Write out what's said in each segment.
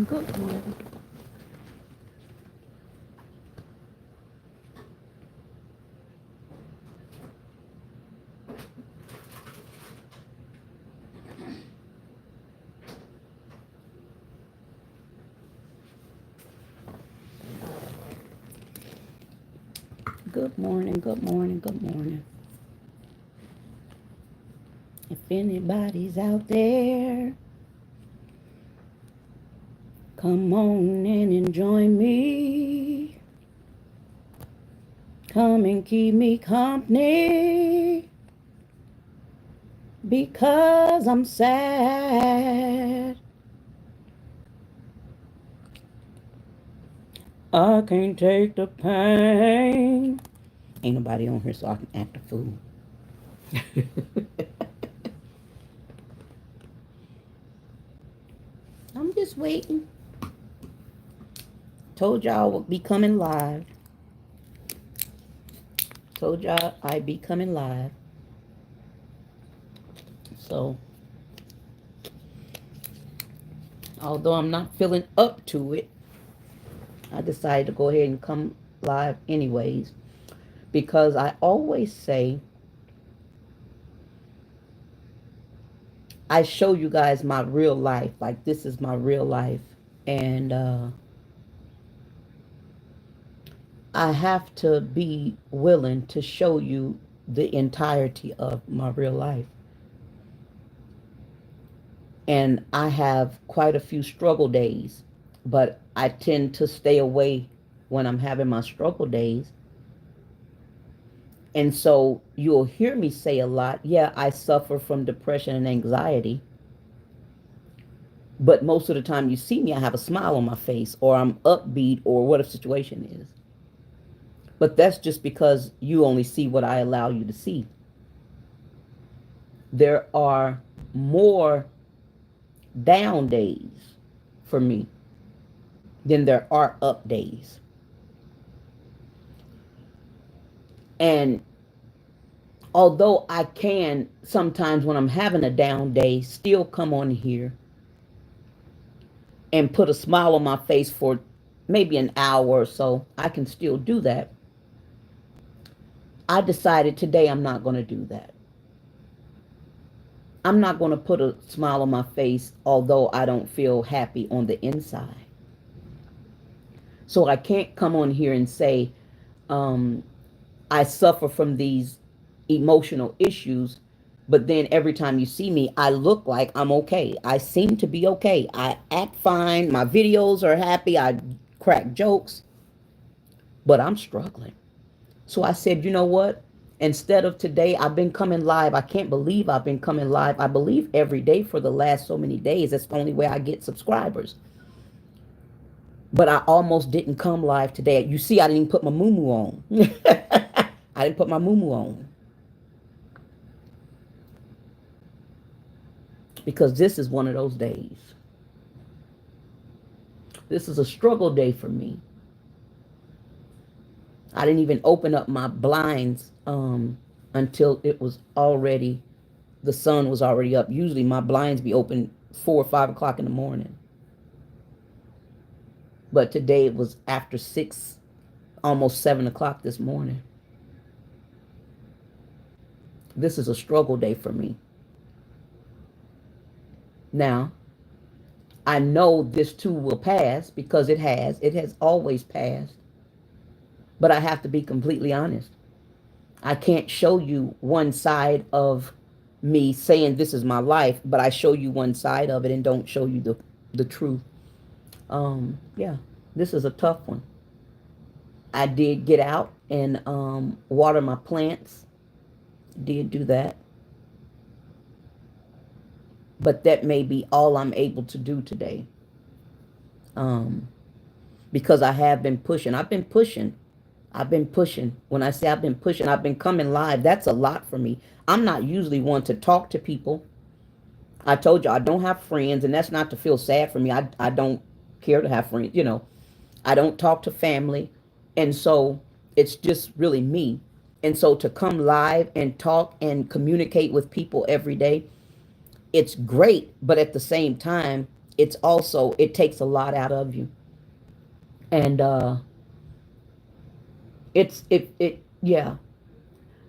Good morning. Good morning. Good morning. Good morning. If anybody's out there, come on in and join me. Come and keep me company because I'm sad. I can't take the pain. Ain't nobody on here so I can act a fool. I'm just waiting. Told y'all would be coming live. Told y'all I'd be coming live. So, although I'm not feeling up to it, I decided to go ahead and come live anyways. Because I always say, I show you guys my real life. Like, this is my real life. And I have to be willing to show you the entirety of my real life. And I have quite a few struggle days, but I tend to stay away when I'm having my struggle days. And so you'll hear me say a lot, yeah, I suffer from depression and anxiety. But most of the time you see me, I have a smile on my face, or I'm upbeat, or what a situation is. But that's just because you only see what I allow you to see. There are more down days for me than there are up days. And although I can sometimes when I'm having a down day still come on here and put a smile on my face for maybe an hour or so, I can still do that. I decided today I'm not going to do that. I'm not going to put a smile on my face although I don't feel happy on the inside. So I can't come on here and say I suffer from these emotional issues, but then every time you see me, I look like I'm okay. I seem to be okay. I act fine. My videos are happy. I crack jokes, but I'm struggling. So I said, you know what? Instead of today, I've been coming live. I can't believe I've been coming live. I believe every day for the last so many days. That's the only way I get subscribers. But I almost didn't come live today. You see, I didn't even put my moo on. I didn't put my moo on. Because this is one of those days. This is a struggle day for me. I didn't even open up my blinds until it was already, the sun was already up. Usually my blinds be open 4 or 5 o'clock in the morning. But today it was after 6, almost 7 o'clock this morning. This is a struggle day for me. Now, I know this too will pass because it has. It has always passed. But I have to be completely honest. I can't show you one side of me saying this is my life, but I show you one side of it and don't show you the truth. Yeah, this is a tough one. I did get out and water my plants. Did do that. But that may be all I'm able to do today. Because I have been pushing. I've been pushing. When I say I've been pushing, I've been coming live. That's a lot for me. I'm not usually one to talk to people. I told you I don't have friends, and that's not to feel sad for me. I don't care to have friends. I don't talk to family. And so it's just really me. And so to come live and talk and communicate with people every day, it's great. But at the same time, it's also, it takes a lot out of you. And yeah,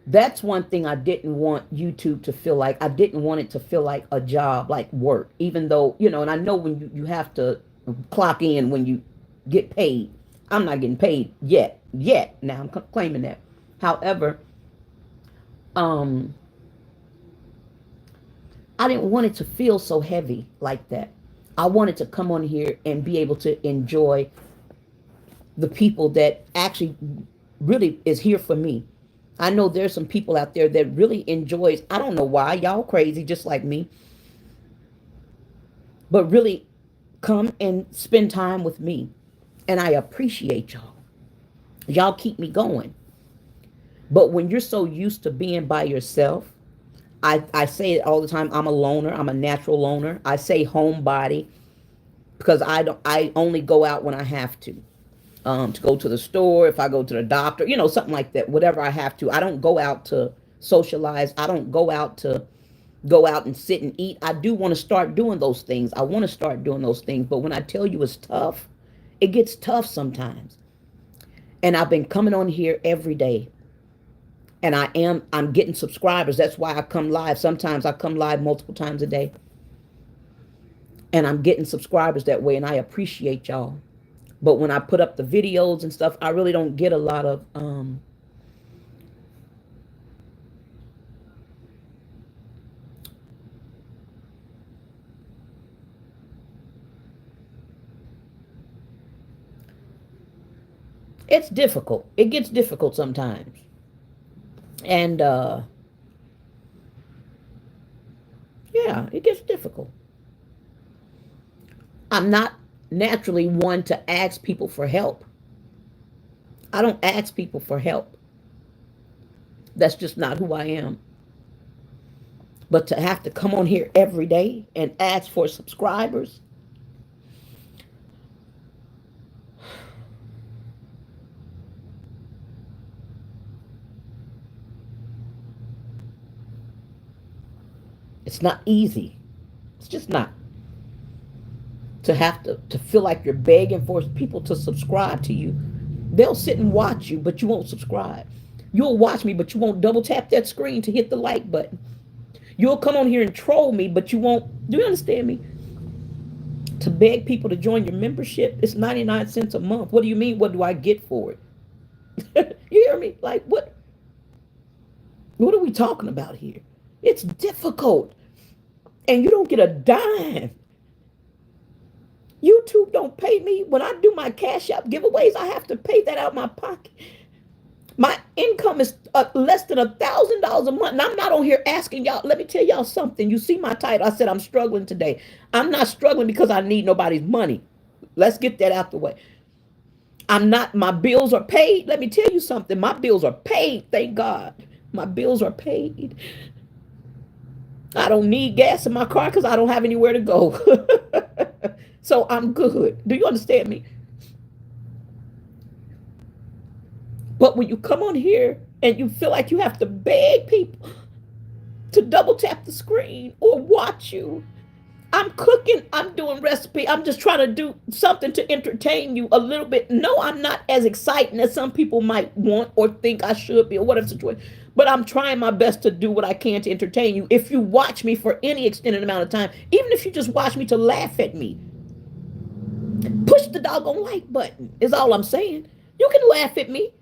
that's one thing I didn't want YouTube to feel like. I didn't want it to feel like a job, like work, even though, and I know when you have to clock in when you get paid. I'm not getting paid yet. Now I'm claiming that. However, um, I didn't want it to feel so heavy like that. I wanted to come on here and be able to enjoy the people that actually really is here for me. I know there's some people out there that really enjoys, I don't know why, y'all crazy just like me, but really come and spend time with me. And I appreciate y'all. Y'all keep me going. But when you're so used to being by yourself, I say it all the time, I'm a loner. I'm a natural loner. I say homebody because I only go out when I have to go to the store, if I go to the doctor, something like that, whatever I have to. I don't go out to socialize. I don't go out and sit and eat. I do want to start doing those things. I want to start doing those things. But when I tell you it's tough, it gets tough sometimes. And I've been coming on here every day. And I'm getting subscribers. That's why I come live. Sometimes I come live multiple times a day. And I'm getting subscribers that way. And I appreciate y'all. But when I put up the videos and stuff, I really don't get a lot of it's difficult. It gets difficult sometimes. And yeah, it gets difficult. I'm not naturally one to ask people for help. I don't ask people for help. That's just not who I am. But to have to come on here every day and ask for subscribers, it's not easy. It's just not. To have to feel like you're begging for people to subscribe to you. They'll sit and watch you, but you won't subscribe. You'll watch me, but you won't double tap that screen to hit the like button. You'll come on here and troll me, but you won't. Do you understand me? To beg people to join your membership, it's 99 cents a month. What do you mean? What do I get for it? You hear me? Like, what? What are we talking about here? It's difficult. And you don't get a dime. YouTube don't pay me. When I do my Cash App giveaways, I have to pay that out of my pocket. My income is less than $1,000 a month. And I'm not on here asking y'all. Let me tell y'all something. You see my title. I said I'm struggling today. I'm not struggling because I need nobody's money. Let's get that out the way. I'm not, my bills are paid. Let me tell you something. My bills are paid. Thank God. My bills are paid. I don't need gas in my car because I don't have anywhere to go. So I'm good. Do you understand me? But when you come on here and you feel like you have to beg people to double tap the screen or watch you, I'm cooking, I'm doing recipe, I'm just trying to do something to entertain you a little bit. No, I'm not as exciting as some people might want or think I should be or whatever situation. But I'm trying my best to do what I can to entertain you. If you watch me for any extended amount of time, even if you just watch me to laugh at me, push the doggone like button is all I'm saying. You can laugh at me.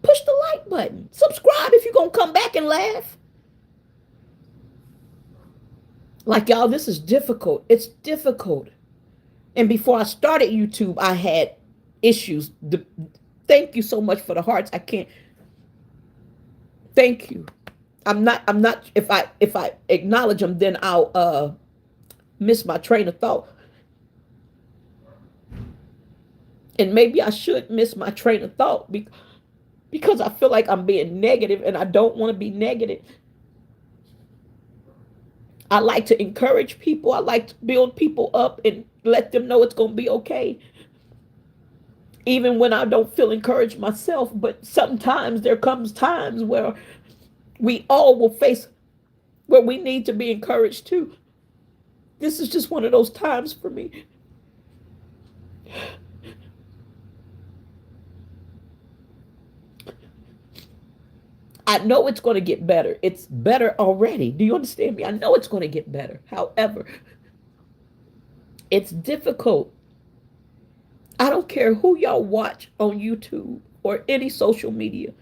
Push the like button. Subscribe if you're going to come back and laugh. Like, y'all, this is difficult. It's difficult. And before I started YouTube, I had issues. Thank you so much for the hearts. I can't. Thank you. I'm not, if I acknowledge them, then I'll miss my train of thought. And maybe I should miss my train of thought because I feel like I'm being negative and I don't want to be negative. I like to encourage people. I like to build people up and let them know it's going to be okay. Even when I don't feel encouraged myself, but sometimes there comes times where we all will face where we need to be encouraged too. This is just one of those times for me. I know it's going to get better. It's better already. Do you understand me? I know it's going to get better. However, it's difficult. I don't care who y'all watch on YouTube or any social media.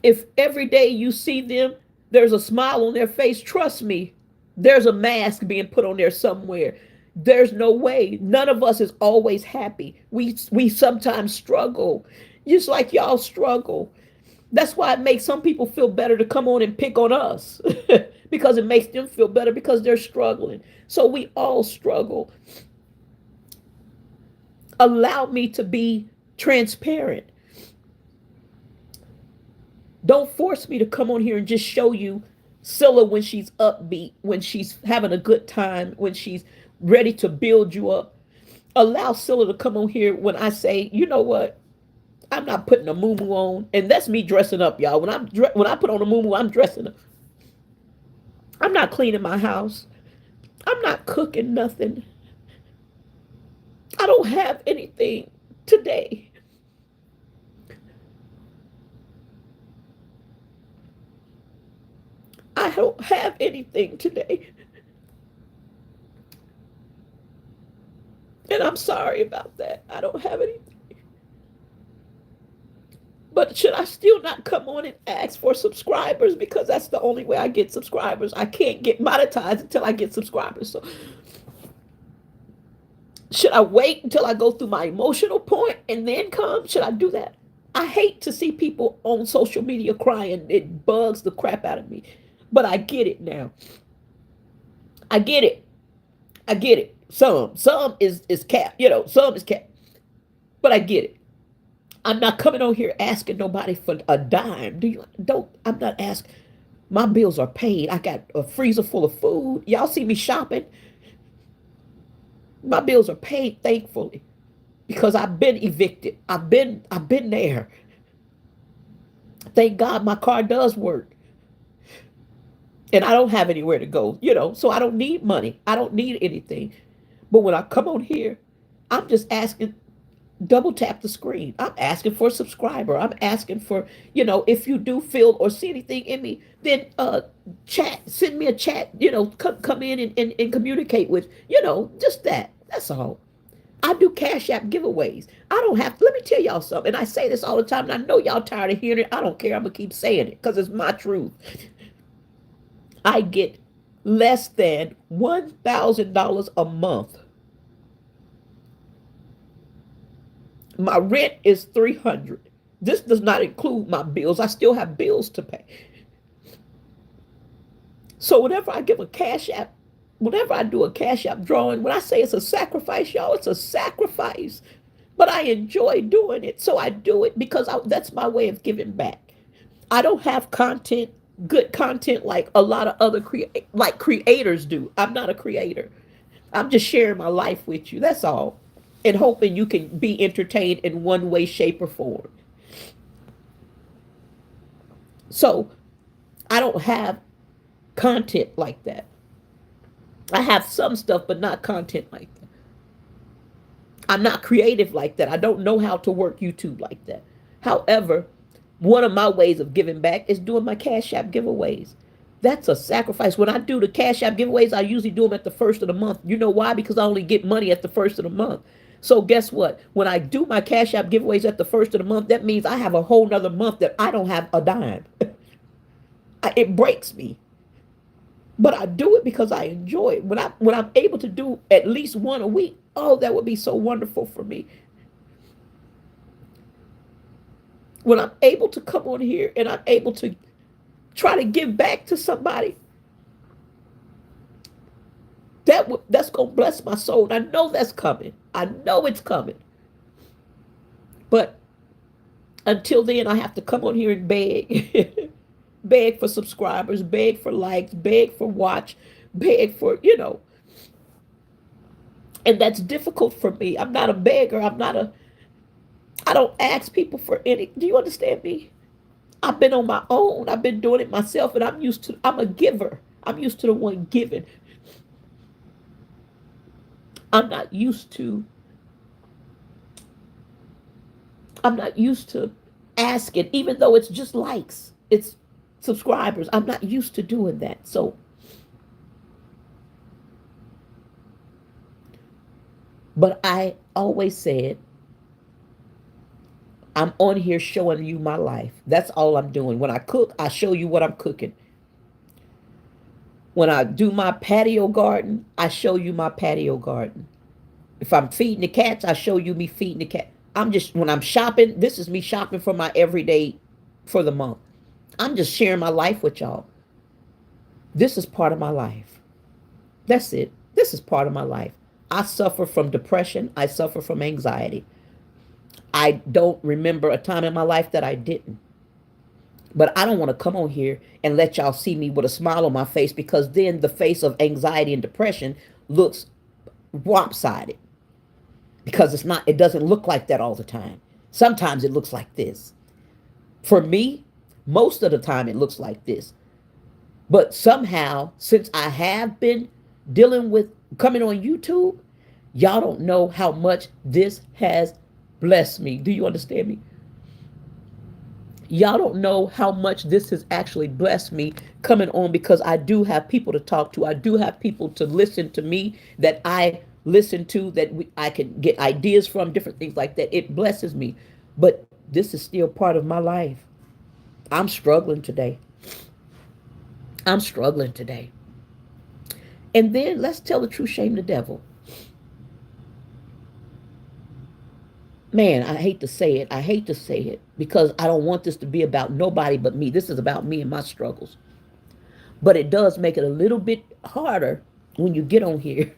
If every day you see them, there's a smile on their face, trust me, there's a mask being put on there somewhere. There's no way. None of us is always happy. We sometimes struggle. Just like y'all struggle. That's why it makes some people feel better to come on and pick on us. Because it makes them feel better because they're struggling. So we all struggle. Allow me to be transparent. Don't force me to come on here and just show you Scylla when she's upbeat, when she's having a good time, when she's ready to build you up. Allow Scylla to come on here when I say, you know what? I'm not putting a muumuu on, and that's me dressing up, y'all. When I put on a muumuu, I'm dressing up. I'm not cleaning my house. I'm not cooking nothing. I don't have anything today. I don't have anything today. And I'm sorry about that. I don't have anything. But should I still not come on and ask for subscribers? Because that's the only way I get subscribers. I can't get monetized until I get subscribers. So should I wait until I go through my emotional point and then come? Should I do that? I hate to see people on social media crying. It bugs the crap out of me. But I get it now. I get it. I get it. Some is cap. Some is cap. But I get it. I'm not coming on here asking nobody for a dime. I'm not asking. My bills are paid. I got a freezer full of food. Y'all see me shopping. My bills are paid, thankfully, because I've been evicted. I've been there. Thank God my car does work. And I don't have anywhere to go, so I don't need money. I don't need anything. But when I come on here, I'm just asking, double tap the screen. I'm asking for a subscriber. I'm asking for, if you do feel or see anything in me, then chat, send me a chat, come in and communicate with, just that. That's all. I do Cash App giveaways. I don't have, let me tell y'all something. And I say this all the time, and I know y'all tired of hearing it. I don't care. I'm going to keep saying it because it's my truth. I get less than $1,000 a month. My rent is $300. This does not include my bills. I still have bills to pay. So whenever I give a Cash App, whenever I do a Cash App drawing, when I say it's a sacrifice, y'all, it's a sacrifice. But I enjoy doing it. So I do it because that's my way of giving back. I don't have good content like a lot of other creators do. I'm not a creator. I'm just sharing my life with you. That's all. And hoping you can be entertained in one way, shape, or form. So I don't have content like that. I have some stuff, but not content like that. I'm not creative like that. I don't know how to work YouTube like that. However, one of my ways of giving back is doing my Cash App giveaways. That's a sacrifice. When I do the Cash App giveaways, I usually do them at the first of the month. You know why? Because I only get money at the first of the month. So guess what? When I do my Cash App giveaways at the first of the month, that means I have a whole nother month that I don't have a dime. It breaks me. But I do it because I enjoy it. When I'm able to do at least one a week, oh, that would be so wonderful for me. When I'm able to come on here and I'm able to try to give back to somebody, that's going to bless my soul. And I know that's coming. I know it's coming. But until then, I have to come on here and beg. Beg for subscribers, beg for likes, beg for watch, beg for, And that's difficult for me. I'm not a beggar. I don't ask people for any. Do you understand me? I've been on my own. I've been doing it myself, and I'm a giver. I'm used to the one giving. I'm not used to, I'm not used to asking, even though it's just likes, it's subscribers. I'm not used to doing that. So, but I always said, I'm on here showing you my life. That's all I'm doing. When I cook, I show you what I'm cooking. When I do my patio garden, I show you my patio garden. If I'm feeding the cats, I show you me feeding the cat. I'm just, when I'm shopping, this is me shopping for my everyday for the month. I'm just sharing my life with y'all. This is part of my life. That's it. This is part of my life. I suffer from depression. I suffer from anxiety. I don't remember a time in my life that I didn't. But I don't want to come on here and let y'all see me with a smile on my face, because then the face of anxiety and depression looks lopsided. Because it's not, it doesn't look like that all the time. Sometimes it looks like this. For me, most of the time it looks like this. But somehow, since I have been dealing with coming on YouTube, y'all don't know how much this has blessed me. Do you understand me? Y'all don't know how much this has actually blessed me coming on, because I do have people to talk to. I do have people to listen to me that I listen to, that I can get ideas from, different things like that. It blesses me. But this is still part of my life. I'm struggling today. I'm struggling today. And then let's tell the truth, shame the devil. Man, I hate to say it. I hate to say it, because I don't want this to be about nobody but me. This is about me and my struggles. But it does make it a little bit harder when you get on here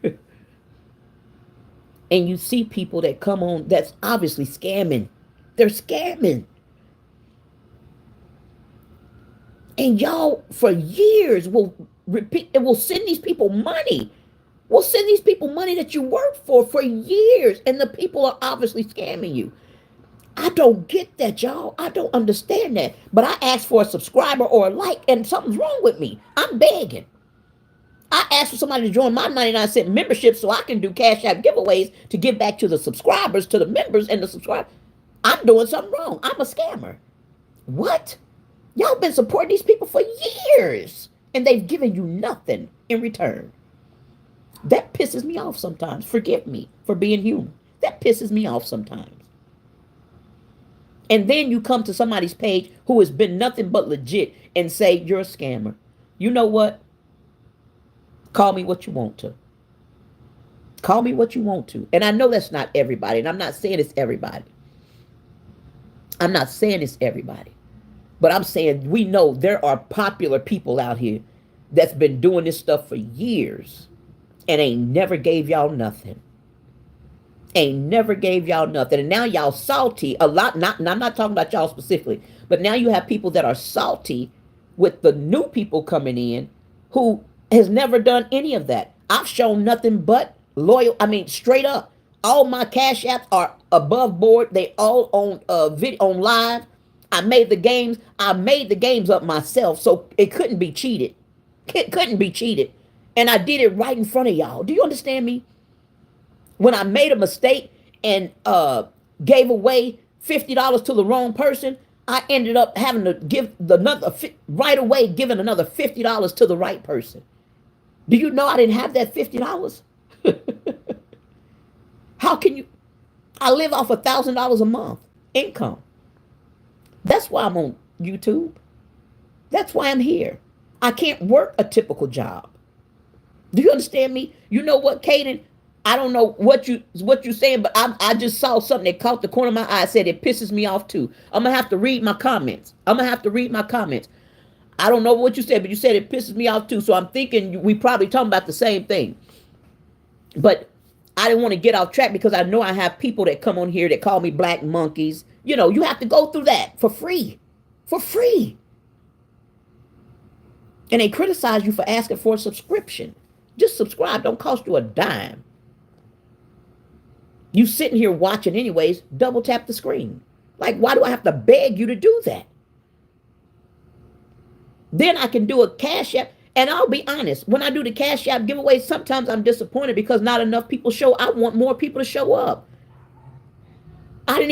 and you see people that come on that's obviously scamming. They're scamming. And y'all for years will repeat and will send these people money. We'll send these people money that you worked for years, and the people are obviously scamming you. I don't get that, y'all. I don't understand that. But I asked for a subscriber or a like, and something's wrong with me. I'm begging. I asked for somebody to join my 99-cent membership so I can do Cash App giveaways to give back to the subscribers, to the members and the subscribers. I'm doing something wrong. I'm a scammer. What? Y'all been supporting these people for years, and they've given you nothing in return. That pisses me off sometimes. Forgive me for being human. That pisses me off sometimes. And then you come to somebody's page who has been nothing but legit and say, you're a scammer. You know what? Call me what you want to. Call me what you want to. And I know that's not everybody. And I'm not saying it's everybody. I'm not saying it's everybody. But I'm saying we know there are popular people out here that's been doing this stuff for years and ain't never gave y'all nothing. Ain't never gave y'all nothing. And now y'all salty a lot. I'm not talking about y'all specifically, but now you have people that are salty with the new people coming in who has never done any of that. I've shown nothing but loyal. I mean, straight up, all my Cash Apps are above board. They all on video, on live. I made the games. I made the games up myself, so it couldn't be cheated. It couldn't be cheated. And I did it right in front of y'all. Do you understand me? When I made a mistake and gave away $50 to the wrong person, I ended up having to give right away, giving another $50 to the right person. Do you know I didn't have that $50? How can you? I live off $1,000 a month income. That's why I'm on YouTube. That's why I'm here. I can't work a typical job. Do you understand me? You know what, Kaden? I don't know what you're saying, but I just saw something that caught the corner of my eye. Said it pisses me off too. I'm gonna have to read my comments. I don't know what you said, but you said it pisses me off too. So I'm thinking we probably talking about the same thing. But I didn't want to get off track because I know I have people that come on here that call me black monkeys. You know, you have to go through that for free. For free. And they criticize you for asking for a subscription. Just subscribe. Don't cost you a dime. You sitting here watching anyways, double tap the screen. Like, why do I have to beg you to do that? Then I can do a Cash App. And I'll be honest, when I do the Cash App giveaway, sometimes I'm disappointed because not enough people show. I want more people to show up. I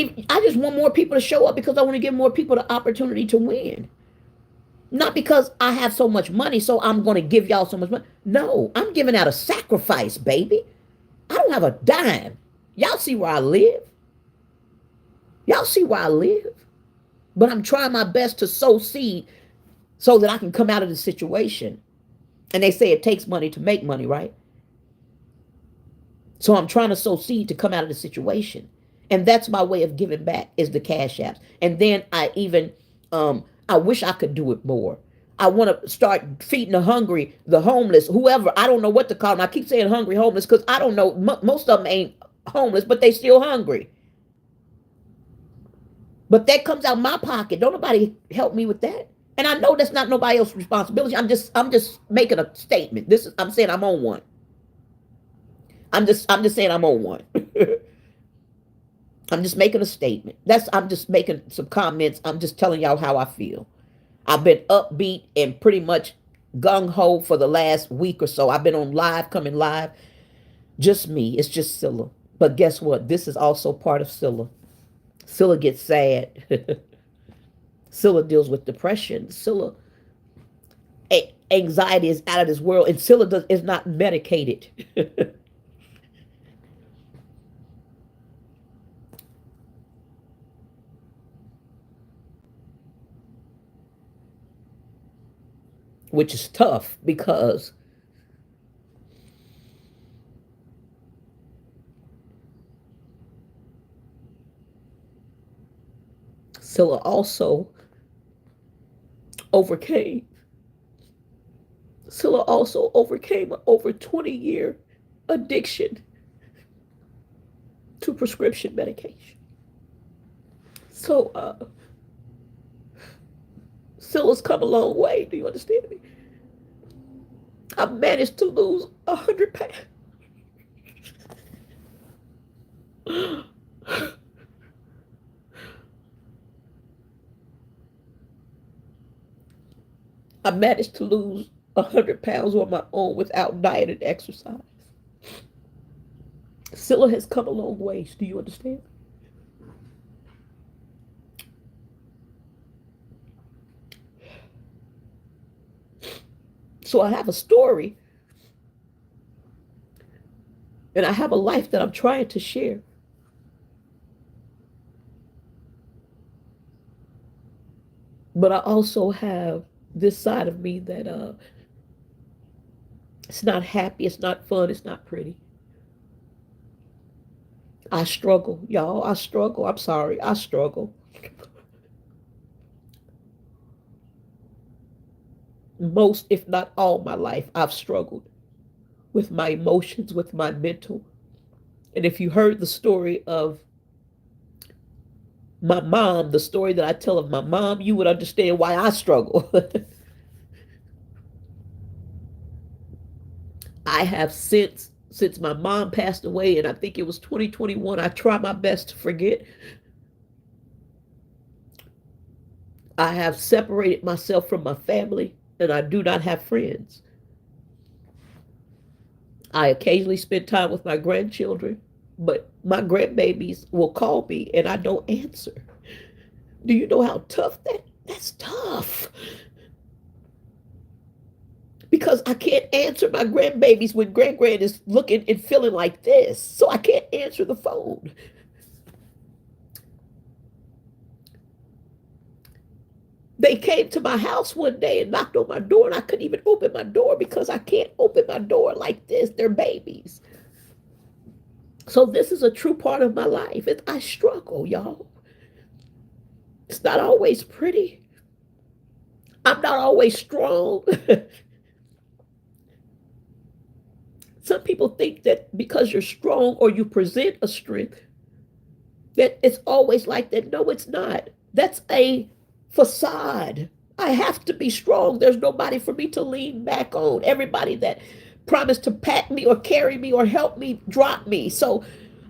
just want more people to show up because I want to give more people the opportunity to win. Not because I have so much money, so I'm going to give y'all so much money. No, I'm giving out a sacrifice, baby. I don't have a dime. Y'all see where I live. Y'all see where I live. But I'm trying my best to sow seed so that I can come out of the situation. And they say it takes money to make money, right? So I'm trying to sow seed to come out of the situation. And that's my way of giving back is the Cash Apps. And then I wish I could do it more. I want to start feeding the hungry, the homeless, whoever. I don't know what to call them. I keep saying hungry homeless because I don't know. Most of them ain't homeless, but they still hungry. But that comes out my pocket. Don't nobody help me with that. And I know that's not nobody else's responsibility. I'm just making a statement. I'm saying I'm on one. I'm just saying I'm on one. I'm just making a statement. I'm just making some comments. I'm just telling y'all how I feel. I've been upbeat and pretty much gung-ho for the last week or so. I've been on live, coming live. Just me. It's just Scylla. But guess what? This is also part of Scylla. Scylla gets sad. Scylla deals with depression. Scylla, anxiety is out of this world. And Scylla is not medicated. Which is tough because Scylla also overcame. Scylla also overcame an over 20-year addiction to prescription medication. So, Scylla's come a long way. Do you understand me? I managed to lose 100 pounds. I managed to lose 100 pounds on my own without diet and exercise. Scylla has come a long ways. Do you understand? So I have a story. And I have a life that I'm trying to share. But I also have this side of me that it's not happy, it's not fun, it's not pretty. I struggle, y'all. I struggle. I'm sorry. I struggle. Most, if not all my life, I've struggled with my emotions, with my mental. And if you heard the story of my mom, the story that I tell of my mom, you would understand why I struggle. I have since my mom passed away, and I think it was 2021, I try my best to forget. I have separated myself from my family, and I do not have friends. I occasionally spend time with my grandchildren, but my grandbabies will call me and I don't answer. Do you know how tough that's tough? Because I can't answer my grandbabies when grand is looking and feeling like this. So I can't answer the phone. They came to my house one day and knocked on my door, and I couldn't even open my door because I can't open my door like this. They're babies. So this is a true part of my life. I struggle, y'all. It's not always pretty. I'm not always strong. Some people think that because you're strong or you present a strength, that it's always like that. No, it's not. That's a facade. I have to be strong. There's nobody for me to lean back on. Everybody that promised to pat me or carry me or help me drop me. So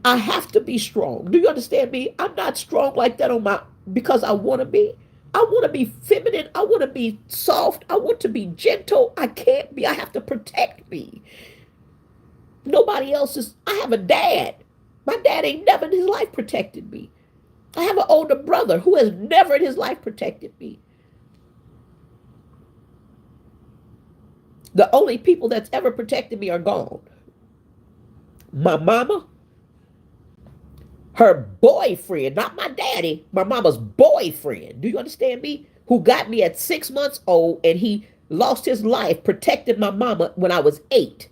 I have to be strong. Do you understand me? I'm not strong like that because I want to be. I want to be feminine. I want to be soft. I want to be gentle. I can't be. I have to protect me. Nobody else is. I have a dad. My dad ain't never in his life protected me. I have an older brother who has never in his life protected me. The only people that's ever protected me are gone. My mama, her boyfriend, not my daddy, my mama's boyfriend. Do you understand me? Who got me at 6 months old, and he lost his life, protected my mama when I was 8.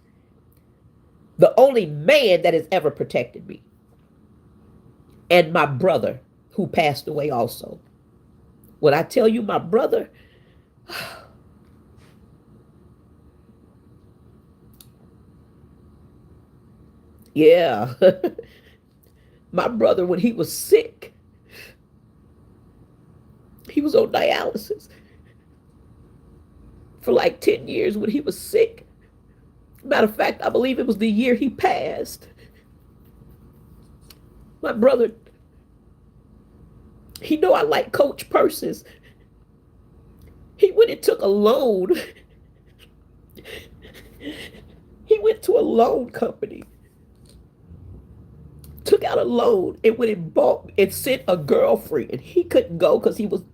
The only man that has ever protected me. And my brother, who passed away also. When I tell you my brother, yeah. My brother, when he was sick, he was on dialysis for like 10 years when he was sick. Matter of fact, I believe it was the year he passed. My brother, he know I like Coach purses. He went and took a loan. He went to a loan company, took out a loan, and went and bought and sent a girlfriend. He couldn't go because he was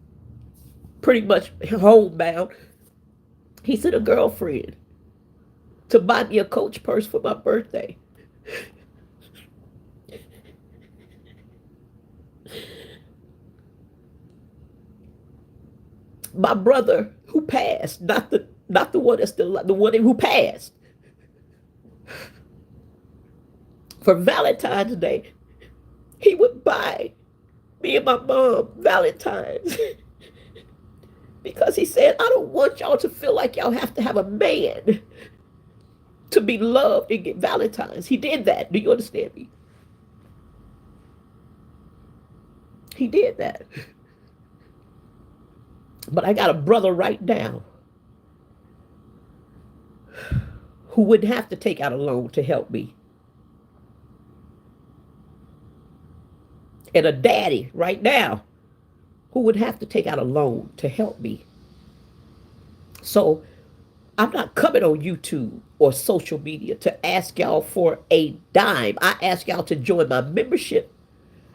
pretty much homebound. He sent a girlfriend to buy me a Coach purse for my birthday. My brother who passed, not the one that's still alive, the one who passed. For Valentine's Day, he would buy me and my mom Valentine's. Because he said, I don't want y'all to feel like y'all have to have a man to be loved and get Valentine's. He did that. Do you understand me? He did that. But I got a brother right now who wouldn't have to take out a loan to help me. And a daddy right now who would have to take out a loan to help me. So I'm not coming on YouTube or social media to ask y'all for a dime. I ask y'all to join my membership.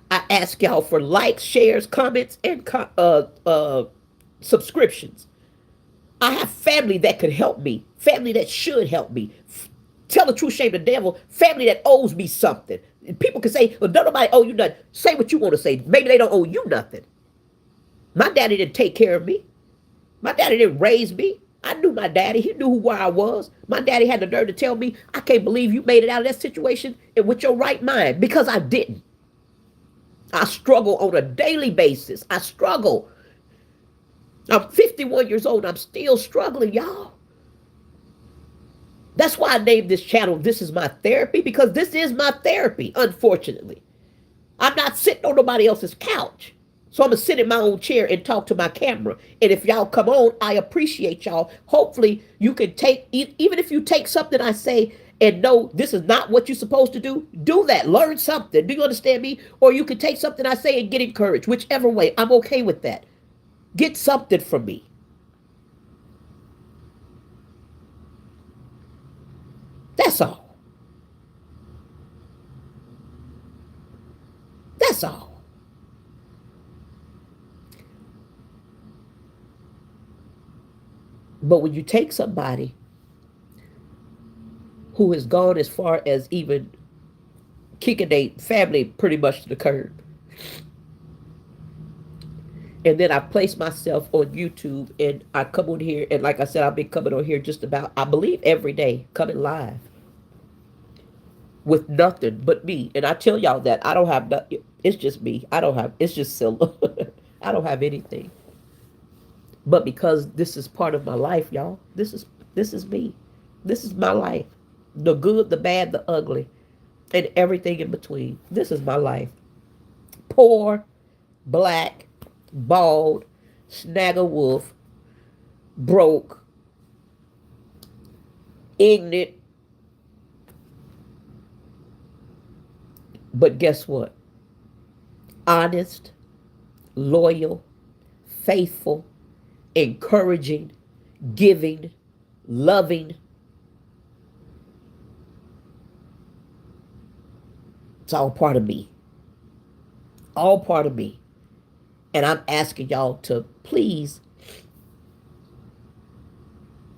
I ask y'all for likes, shares, comments, and subscriptions. I have family that could help me, family that should help me. Tell the truth, shame the devil, family that owes me something. People can say, well, don't nobody owe you nothing. Say what you want to say. Maybe they don't owe you nothing. My daddy didn't take care of me. My daddy didn't raise me. I knew my daddy. He knew who I was. My daddy had the nerve to tell me, I can't believe you made it out of that situation and with your right mind, because I didn't. I struggle on a daily basis. I struggle. I'm 51 years old. I'm still struggling, y'all. That's why I named this channel, This Is My Therapy, because this is my therapy, unfortunately. I'm not sitting on nobody else's couch. So I'm going to sit in my own chair and talk to my camera. And if y'all come on, I appreciate y'all. Hopefully you can take, even if you take something I say and know this is not what you're supposed to do that. Learn something. Do you understand me? Or you can take something I say and get encouraged. Whichever way, I'm okay with that. Get something from me. That's all. That's all. But when you take somebody who has gone as far as even kicking their family pretty much to the curb, and then I place myself on YouTube and I come on here, and like I said, I've been coming on here just about, I believe, every day, coming live with nothing but me. And I tell y'all that I don't have nothing. It's just me. It's just silly. I don't have anything. But because this is part of my life, y'all, this is me. This is my life. The good, the bad, the ugly, and everything in between. This is my life. Poor, black, bald, snag a wolf, broke, ignorant. But guess what? Honest, loyal, faithful, encouraging, giving, loving. It's all part of me. All part of me. And I'm asking y'all to please,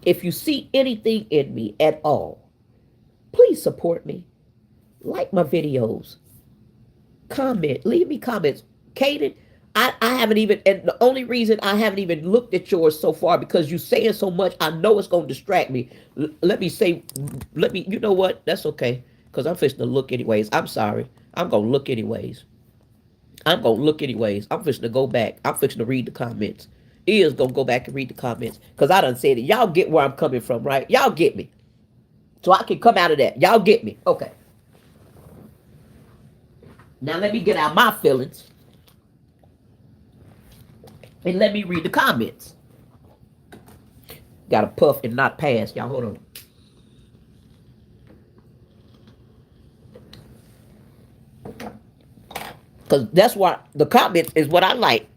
if you see anything in me at all, please support me. Like my videos. Comment. Leave me comments. Kaden, I haven't even, and the only reason I haven't even looked at yours so far because you saying so much, I know it's going to distract me. Let me say, you know what? That's okay. Because I'm fixing to look anyways. I'm sorry. I'm going to look anyways. I'm going to look anyways. I'm fixing to go back. I'm fixing to read the comments. Is going to go back and read the comments. Because I done said it. Y'all get where I'm coming from, right? Y'all get me. So I can come out of that. Y'all get me. Okay. Now let me get out my feelings. And let me read the comments. Got to puff and not pass. Y'all hold on. Because that's what the comments is what I like.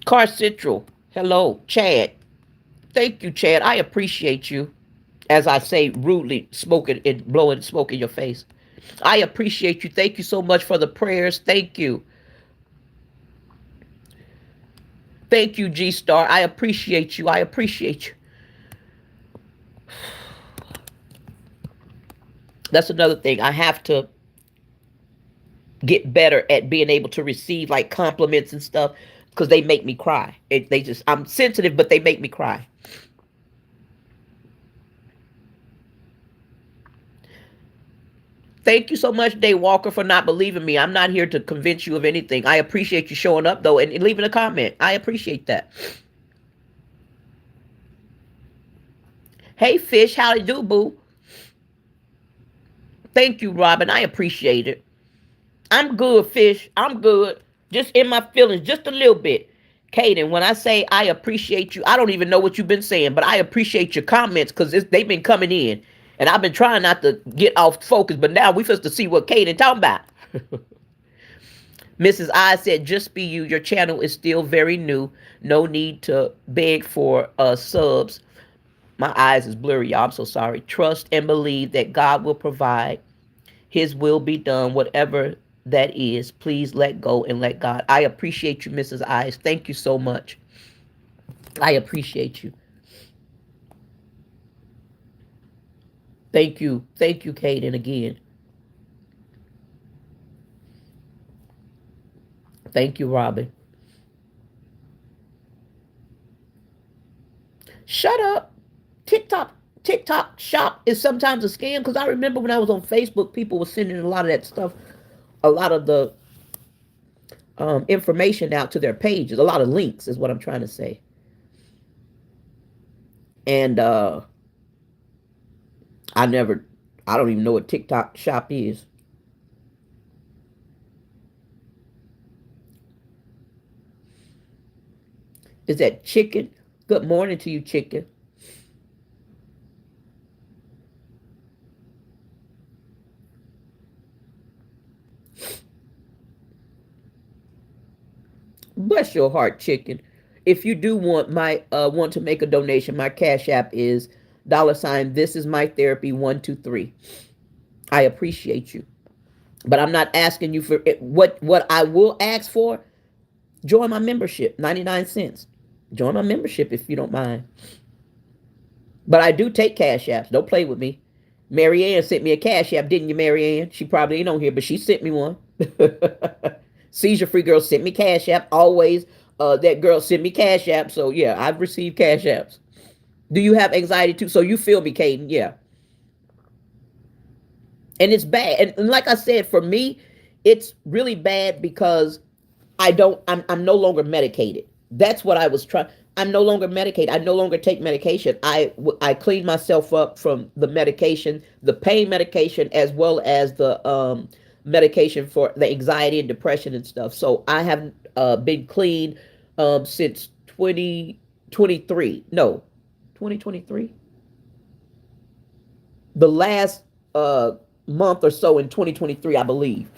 Car Central. Hello, Chad. Thank you, Chad. I appreciate you. As I say rudely, smoking and blowing smoke in your face. I appreciate you. Thank you so much for the prayers. Thank you. Thank you, G Star. I appreciate you. I appreciate you. That's another thing. I have to get better at being able to receive like compliments and stuff because they make me cry. I'm sensitive, but they make me cry. Thank you so much, Day Walker, for not believing me. I'm not here to convince you of anything. I appreciate you showing up, though, and leaving a comment. I appreciate that. Hey, Fish, how you do, boo? Thank you, Robin. I appreciate it. I'm good, Fish. I'm good. Just in my feelings, just a little bit. Kaden, when I say I appreciate you, I don't even know what you've been saying, but I appreciate your comments because they've been coming in. And I've been trying not to get off focus, but now we supposed to see what Kaden talking about. Mrs. I said, just be you. Your channel is still very new. No need to beg for subs. My eyes is blurry, y'all. I'm so sorry. Trust and believe that God will provide. His will be done, whatever that is. Please let go and let God. I appreciate you, Mrs. Eyes. Thank you so much. I appreciate you. Thank you. Thank you, Kaden, again. Thank you, Robin. Shut up. TikTok shop is sometimes a scam because I remember when I was on Facebook, people were sending a lot of that stuff, a lot of the information out to their pages, a lot of links is what I'm trying to say. And I don't even know what TikTok shop is. Is that Chicken? Good morning to you, Chicken. Bless your heart, Chicken. If you do want want to make a donation, my Cash App is $ this is my therapy 123. I appreciate you. But I'm not asking you for it. What I will ask for, join my membership, 99 cents. Join my membership if you don't mind. But I do take Cash Apps. Don't play with me. Marianne sent me a Cash App, didn't you, Marianne? She probably ain't on here, but she sent me one. Seizure Free Girl sent me Cash App. Always that girl sent me Cash App. So, yeah, I've received Cash Apps. Do you have anxiety too? So you feel me, Kaden? Yeah. And it's bad. And like I said, for me, it's really bad because I'm no longer medicated. That's what I was trying. I'm no longer medicated. I no longer take medication. I clean myself up from the medication, the pain medication, as well as the medication for the anxiety and depression and stuff. So I have been clean since 2023. No, 2023. The last month or so in 2023, I believe.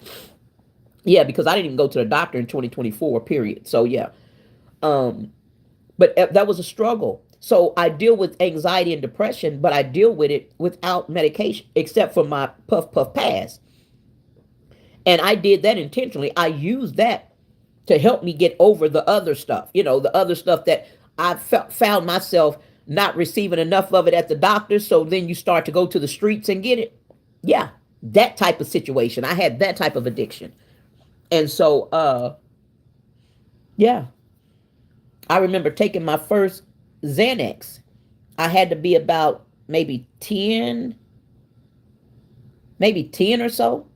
Yeah, because I didn't even go to the doctor in 2024, period. So yeah. Um, but that was a struggle. So I deal with anxiety and depression, but I deal with it without medication, except for my puff puff pass. And I did that intentionally. I used that to help me get over the other stuff, the other stuff that I found myself not receiving enough of it at the doctor. So then you start to go to the streets and get it. Yeah, that type of situation. I had that type of addiction. And so, yeah, I remember taking my first Xanax. I had to be about maybe 10 or so,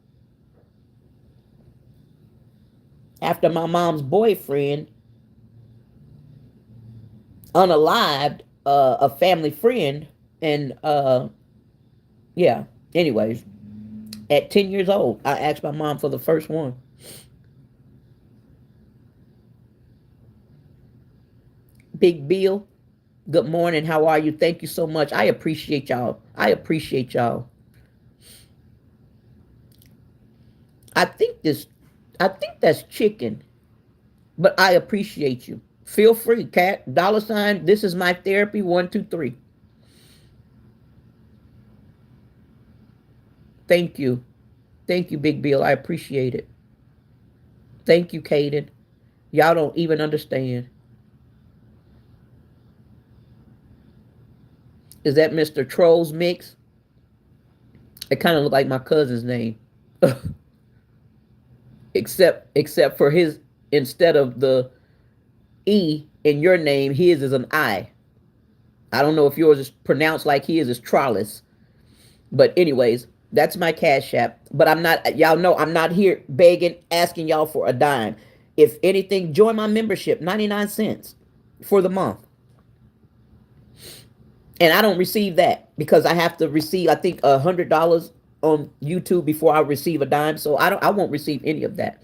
after my mom's boyfriend unalived a family friend. And yeah, anyways, at 10 years old, I asked my mom for the first one. Big Bill, good morning. How are you? Thank you so much. I appreciate y'all. I appreciate y'all. I think this, I think that's chicken, but I appreciate you. Feel free, cat. Dollar sign. This is my therapy. 123. Thank you. Thank you, Big Bill. I appreciate it. Thank you, Caden. Y'all don't even understand. Is that Mr. Troll's mix? It kind of looked like my cousin's name. except for his, instead of the E in your name, his is an I. I don't know if yours is pronounced like his is Trollis. But anyways, that's my cash app. But I'm not, y'all know I'm not here begging, asking y'all for a dime. If anything, join my membership, 99 cents for the month. And I don't receive that because I have to receive, I think, $100 on YouTube before I receive a dime. So I won't receive any of that.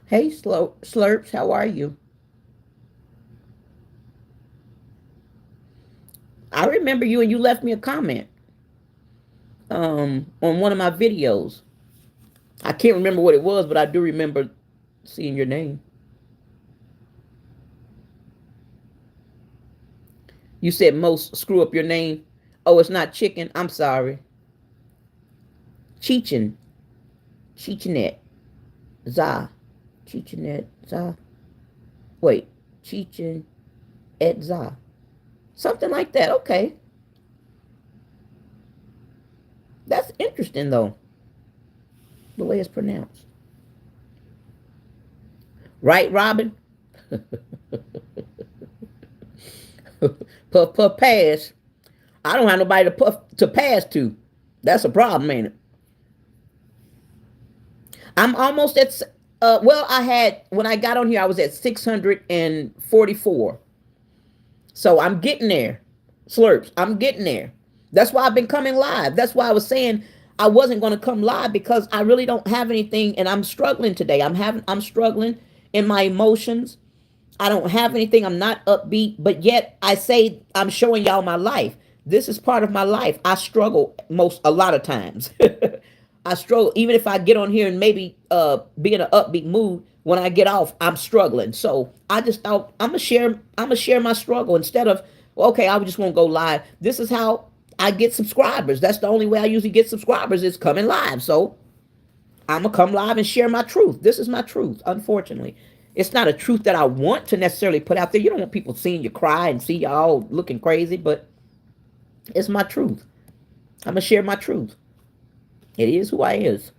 Hey, Slurps, how are you? I remember you, and you left me a comment on one of my videos. I can't remember what it was, but I do remember seeing your name. You said most screw up your name. Oh, it's not chicken. I'm sorry. Cheechin. Cheechinet. Za. Cheechinet. Za. Wait. Cheechin et za. Something like that. Okay. That's interesting, though, the way it's pronounced. Right, Robin? Puff, puff, pass. I don't have nobody to puff to pass to. That's a problem, ain't it? I'm almost at. Well, I had, when I got on here, I was at 644. So I'm getting there, Slurps. I'm getting there. That's why I've been coming live. That's why I was saying I wasn't going to come live, because I really don't have anything, and I'm struggling today. I'm struggling in my emotions. I don't have anything. I'm not upbeat, but yet I say I'm showing y'all my life. This is part of my life. I struggle a lot of times. I struggle even if I get on here and maybe be in an upbeat mood. When I get off, I'm struggling. So I just thought I'm gonna share my struggle instead of, well, okay, I just won't go live. This is how I get subscribers. That's the only way I usually get subscribers is coming live. So I'm going to come live and share my truth. This is my truth, unfortunately. It's not a truth that I want to necessarily put out there. You don't want people seeing you cry and see you all looking crazy, but it's my truth. I'm going to share my truth. It is who I is.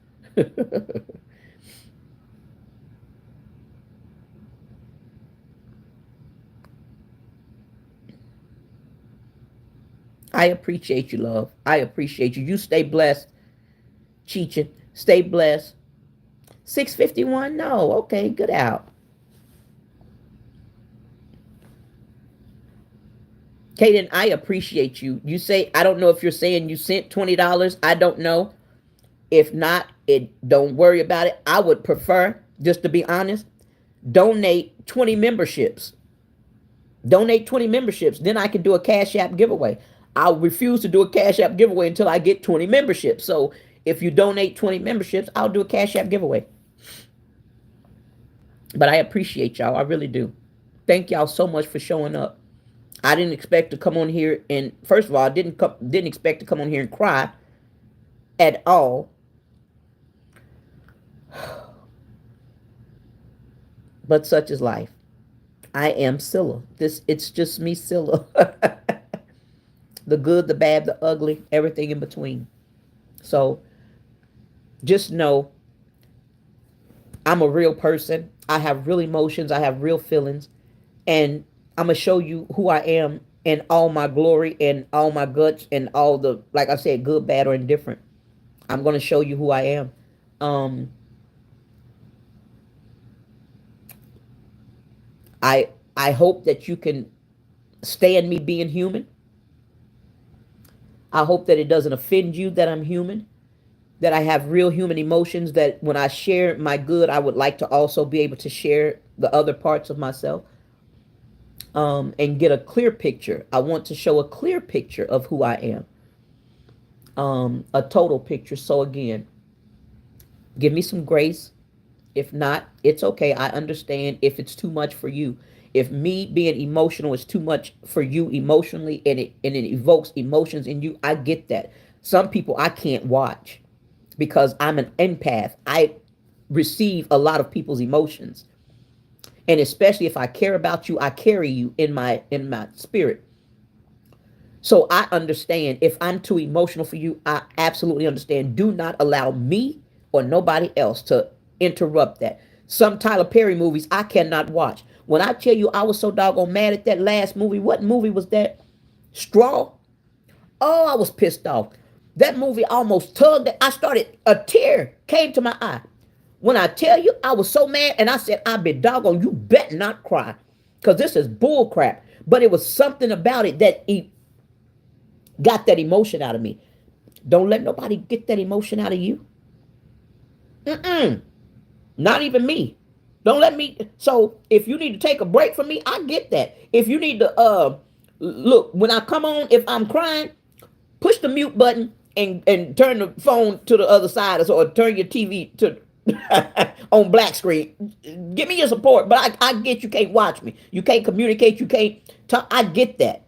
I appreciate you, love. I appreciate you. You stay blessed, Cheech. Stay blessed. 651? No. Okay, good out. Kaden, I appreciate you. You say, I don't know if you're saying you sent $20. I don't know. If not, don't worry about it. I would prefer, just to be honest, donate 20 memberships. Donate 20 memberships. Then I can do a Cash App giveaway. I'll refuse to do a Cash App giveaway until I get 20 memberships. So if you donate 20 memberships, I'll do a Cash App giveaway. But I appreciate y'all. I really do. Thank y'all so much for showing up. I didn't expect to come on here and, first of all, I didn't expect to come on here and cry at all. But such is life. I am Scylla. It's just me, Scylla. The good, the bad, the ugly, everything in between. So just know I'm a real person. I have real emotions. I have real feelings. And I'm going to show you who I am in all my glory and all my guts and all the, like I said, good, bad, or indifferent. I'm going to show you who I am. I hope that you can stand me being human. I hope that it doesn't offend you that I'm human, that I have real human emotions, that when I share my good, I would like to also be able to share the other parts of myself, and get a clear picture. I want to show a clear picture of who I am, a total picture. So again, give me some grace. If not, it's okay. I understand if it's too much for you. If me being emotional is too much for you emotionally and it evokes emotions in you, I get that. Some people I can't watch because I'm an empath. I receive a lot of people's emotions. And especially if I care about you, I carry you in my spirit. So I understand if I'm too emotional for you, I absolutely understand. Do not allow me or nobody else to interrupt that. Some Tyler Perry movies I cannot watch. When I tell you I was so doggone mad at that last movie, what movie was that? Straw? Oh, I was pissed off. That movie almost tugged. A tear came to my eye. When I tell you I was so mad, and I said, I be doggone, you bet not cry. Because this is bull crap. But it was something about it that got that emotion out of me. Don't let nobody get that emotion out of you. Not even me. Don't let me. So if you need to take a break from me, I get that. If you need to, look, when I come on, if I'm crying, push the mute button and turn the phone to the other side, or turn your TV to on black screen. Give me your support, but I get you can't watch me. You can't communicate. You can't talk. I get that.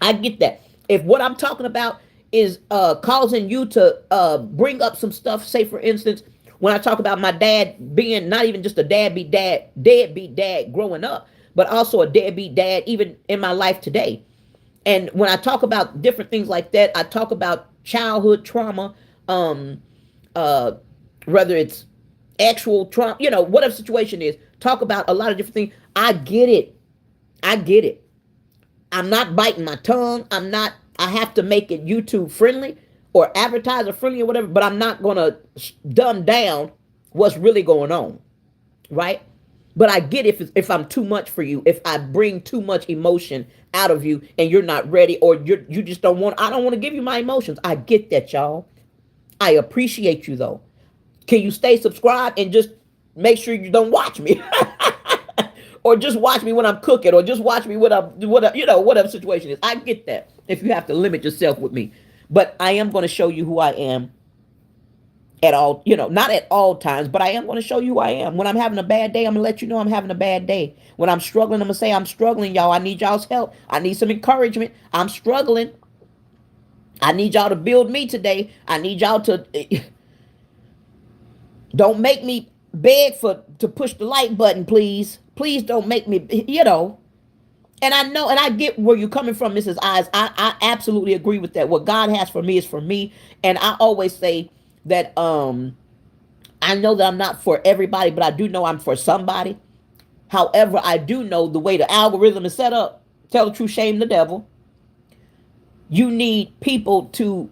I get that. If what I'm talking about is causing you to bring up some stuff, say for instance, when I talk about my dad being not even just a deadbeat dad growing up, but also a deadbeat dad even in my life today. And when I talk about different things like that, I talk about childhood trauma, whether it's actual trauma, whatever situation is, talk about a lot of different things. I get it. I get it. I'm not biting my tongue. I have to make it YouTube friendly or advertiser friendly or whatever, but I'm not going to dumb down what's really going on, right? But I get if I'm too much for you, if I bring too much emotion out of you and you're not ready, or you just don't want, I don't want to give you my emotions. I get that, y'all. I appreciate you though. Can you stay subscribed and just make sure you don't watch me? Or just watch me when I'm cooking, or just watch me when whatever situation is. I get that if you have to limit yourself with me. But I am going to show you who I am at all, not at all times, but I am going to show you who I am. When I'm having a bad day, I'm going to let you know I'm having a bad day. When I'm struggling, I'm going to say I'm struggling, y'all. I need y'all's help. I need some encouragement. I'm struggling. I need y'all to build me today. I need y'all to don't make me beg for to push the like button, please. Please don't make me, And I know, and I get where you're coming from, Mrs. Eyes. I absolutely agree with that. What God has for me is for me. And I always say that I know that I'm not for everybody, but I do know I'm for somebody. However, I do know the way the algorithm is set up, tell the truth, shame the devil. You need people to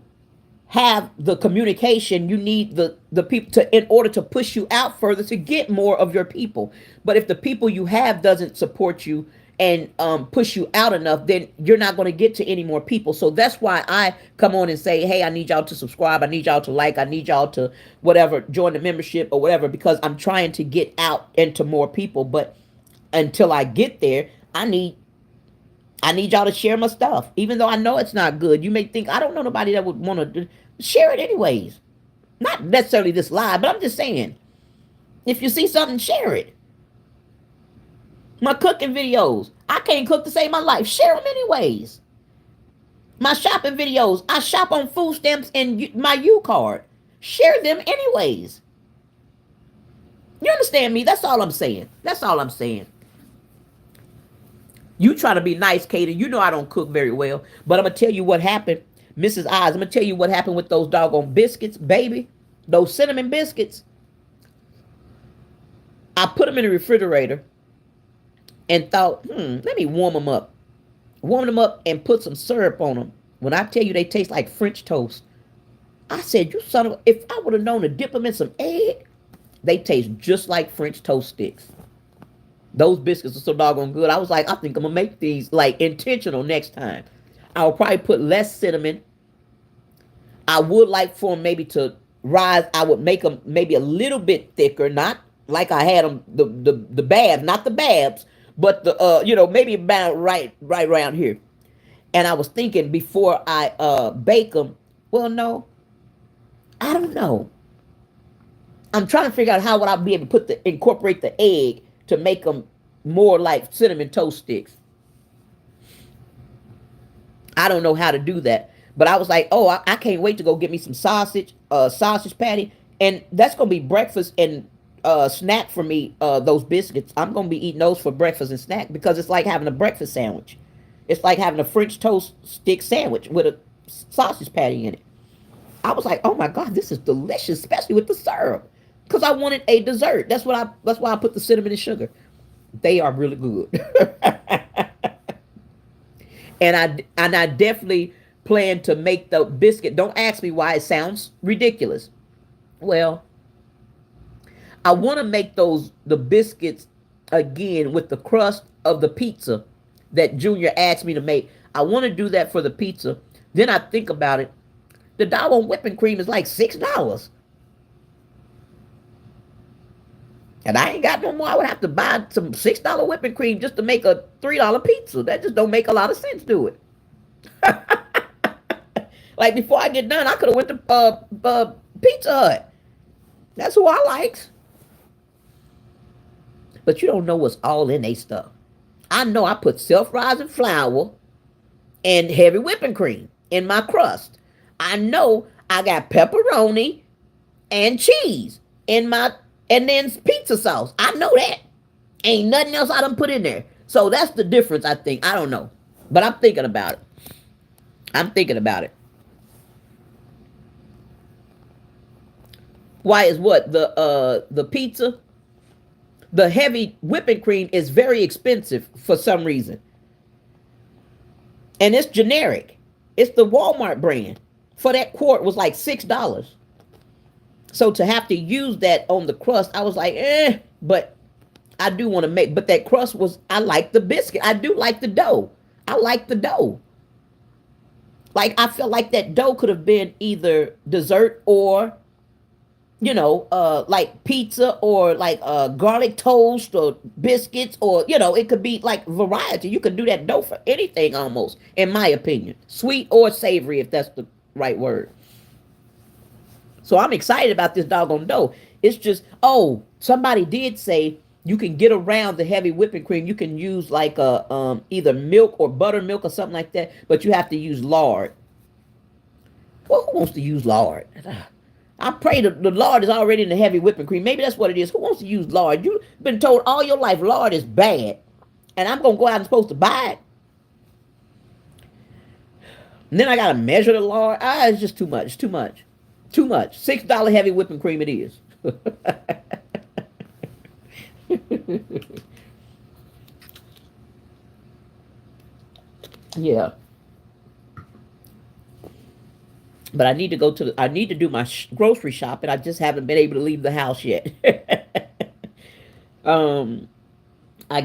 have the communication. You need the people to, in order to push you out further, to get more of your people. But if the people you have doesn't support you and push you out enough, then you're not going to get to any more people. So that's why I come on and say, hey, I need y'all to subscribe. I need y'all to like. I need y'all to whatever, join the membership or whatever, because I'm trying to get out into more people. But until I get there, I need y'all to share my stuff, even though I know it's not good. You may think, I don't know nobody that would want to share it anyways. Not necessarily this live, but I'm just saying, if you see something, share it. My cooking videos, I can't cook to save my life. Share them anyways. My shopping videos, I shop on food stamps and my U-card. Share them anyways. You understand me? That's all I'm saying. That's all I'm saying. You try to be nice, Katie. You know I don't cook very well. But I'm going to tell you what happened. Mrs. Eyes, I'm going to tell you what happened with those doggone biscuits, baby. Those cinnamon biscuits. I put them in the refrigerator and thought, let me warm them up. Warm them up and put some syrup on them. When I tell you they taste like French toast, I said, you son of, if I would have known to dip them in some egg, they taste just like French toast sticks. Those biscuits are so doggone good. I was like, I think I'm going to make these like intentional next time. I'll probably put less cinnamon. I would like for them maybe to rise. I would make them maybe a little bit thicker, not like I had them, the babs, not the babs, but the, maybe about right around here. And I was thinking before I bake them, well, no, I don't know. I'm trying to figure out how would I be able to incorporate the egg to make them more like cinnamon toast sticks. I don't know how to do that. But I was like, oh, I can't wait to go get me some sausage patty. And that's going to be breakfast and snack for me, those biscuits. I'm going to be eating those for breakfast and snack because it's like having a breakfast sandwich. It's like having a French toast stick sandwich with a sausage patty in it. I was like, oh my God, this is delicious, especially with the syrup. Because I wanted a dessert. That's why I put the cinnamon and sugar. They are really good. and I definitely plan to make the biscuit. Don't ask me why it sounds ridiculous. Well, I want to make the biscuits again with the crust of the pizza that Junior asked me to make. I want to do that for the pizza. Then I think about it. The doggone whipping cream is like $6. And I ain't got no more. I would have to buy some $6 whipping cream just to make a $3 pizza. That just don't make a lot of sense, do it? Like before I get done, I could have went to Pizza Hut. That's who I liked. But you don't know what's all in they stuff. I know I put self-rising flour and heavy whipping cream in my crust. I know I got pepperoni and cheese in my, and then pizza sauce. I know that. Ain't nothing else I done put in there. So that's the difference, I think. I don't know. But I'm thinking about it. I'm thinking about it. Why is what? The pizza? The heavy whipping cream is very expensive for some reason. And it's generic. It's the Walmart brand. For that quart was like $6. So to have to use that on the crust, I was like, but I do want to make, but that crust was, I like the biscuit. I do like the dough. I like the dough. Like, I felt like that dough could have been either dessert or, like pizza or like garlic toast or biscuits or, it could be like variety. You could do that dough for anything almost, in my opinion. Sweet or savory, if that's the right word. So I'm excited about this doggone dough. It's just, somebody did say you can get around the heavy whipping cream. You can use like a either milk or buttermilk or something like that, but you have to use lard. Well, who wants to use lard? I pray the lard is already in the heavy whipping cream. Maybe that's what it is. Who wants to use lard? You've been told all your life lard is bad. And I'm going to go out and supposed to buy it. And then I got to measure the lard. It's just too much. Too much. Too much. $6 heavy whipping cream it is. Yeah. But I need to go I need to do my grocery shopping. I just haven't been able to leave the house yet. I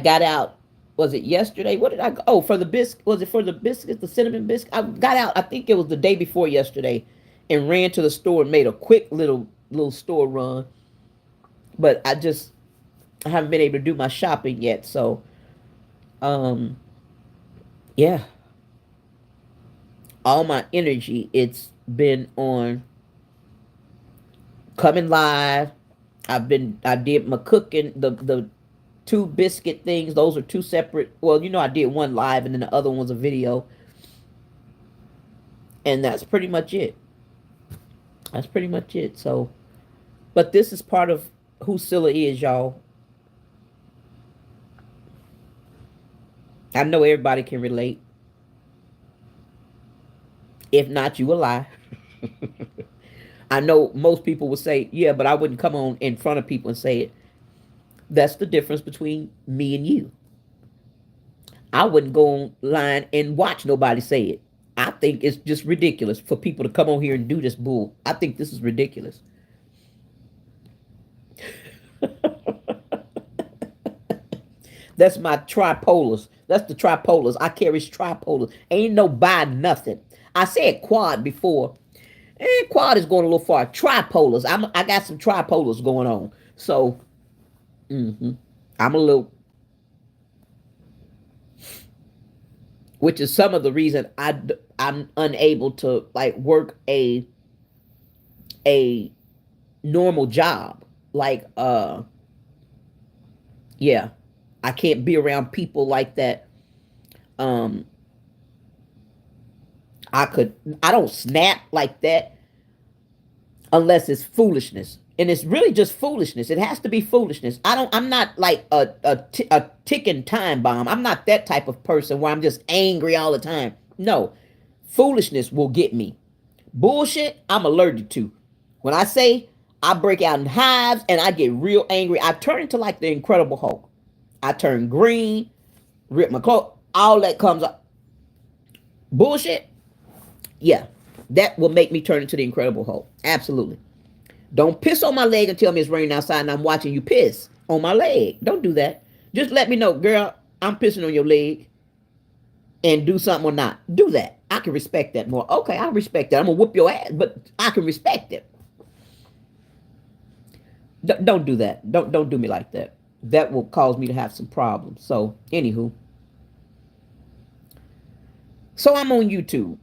got out, was it yesterday? What did I go? Oh, for the biscuit. Was it for the biscuits, the cinnamon biscuit? I got out, I think it was the day before yesterday, and ran to the store and made a quick little store run. But I haven't been able to do my shopping yet. So, yeah. All my energy, it's been on coming live. I did my cooking, the 2 biscuit things. Those are 2 separate. Well, I did one live and then the other one was a video. And that's pretty much it. That's pretty much it. So, but this is part of who Scylla is, y'all. I know everybody can relate. If not, you a lie. I know most people would say, yeah, but I wouldn't come on in front of people and say it. That's the difference between me and you. I wouldn't go online and watch nobody say it. I think it's just ridiculous for people to come on here and do this bull. I think this is ridiculous. That's my tripolars. That's the tripolars. I carry tripolars. Ain't no buy nothing. I said quad before. Quad is going a little far. Tripolars. I got some tripolars going on. So, I'm a little, which is some of the reason I'm unable to like work a normal job. Like, yeah, I can't be around people like that. I don't snap like that unless it's foolishness. And it's really just foolishness. It has to be foolishness. I'm not like a ticking time bomb. I'm not that type of person where I'm just angry all the time. No, foolishness will get me. Bullshit, I'm allergic to. When I say I break out in hives and I get real angry, I turn into like the Incredible Hulk. I turn green, rip my clothes, all that comes up. Bullshit, yeah, that will make me turn into the Incredible Hulk. Absolutely. Don't piss on my leg and tell me it's raining outside and I'm watching you piss on my leg. Don't do that. Just let me know, girl, I'm pissing on your leg, and do something or not. Do that. I can respect that more. Okay, I respect that. I'm going to whoop your ass, but I can respect it. Don't do that. Don't do me like that. That will cause me to have some problems. So, anywho. So, I'm on YouTube.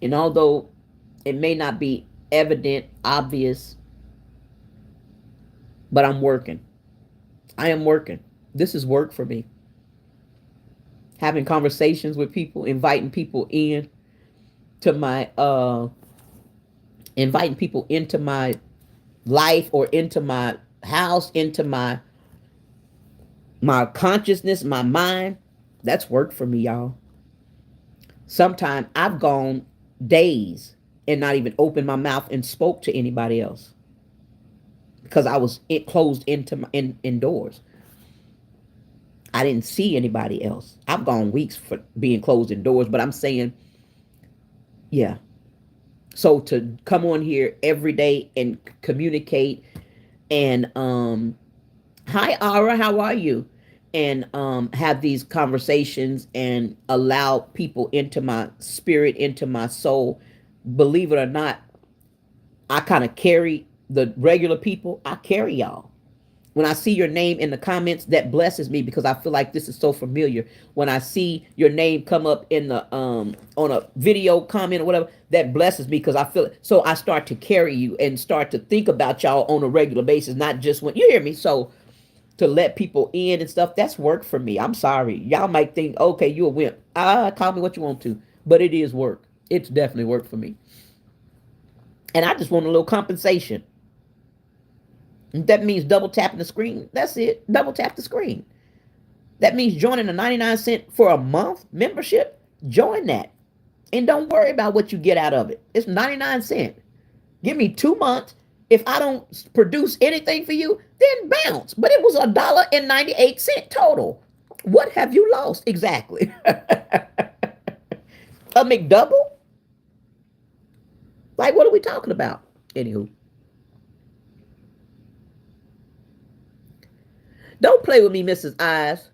And although it may not be evident, obvious, but I'm working. I am working. This is work for me. Having conversations with people, inviting people in to my inviting people into my life or into my house, into my consciousness, my mind. That's work for me, y'all. Sometimes I've gone days and not even opened my mouth and spoke to anybody else because I was closed indoors. I didn't see anybody else. I've gone weeks for being closed indoors, but I'm saying, yeah. So to come on here every day and communicate and hi Ara, how are you? And have these conversations and allow people into my spirit, into my soul. Believe it or not, I kind of carry the regular people. I carry y'all. When I see your name in the comments, that blesses me because I feel like this is so familiar. When I see your name come up in the on a video comment or whatever, that blesses me because I feel it. So I start to carry you and start to think about y'all on a regular basis, not just when you hear me. So to let people in and stuff, that's work for me. I'm sorry. Y'all might think, okay, you a wimp. Call me what you want to, but it is work. It's definitely work for me. And I just want a little compensation. That means double tapping the screen. That's it. Double tap the screen. That means joining a 99 cent for a month membership. Join that. And don't worry about what you get out of it. It's 99 cents. Give me 2 months. If I don't produce anything for you, then bounce. But it was $1.98 total. What have you lost exactly? A McDouble? Like, what are we talking about? Anywho. Don't play with me, Mrs. Eyes.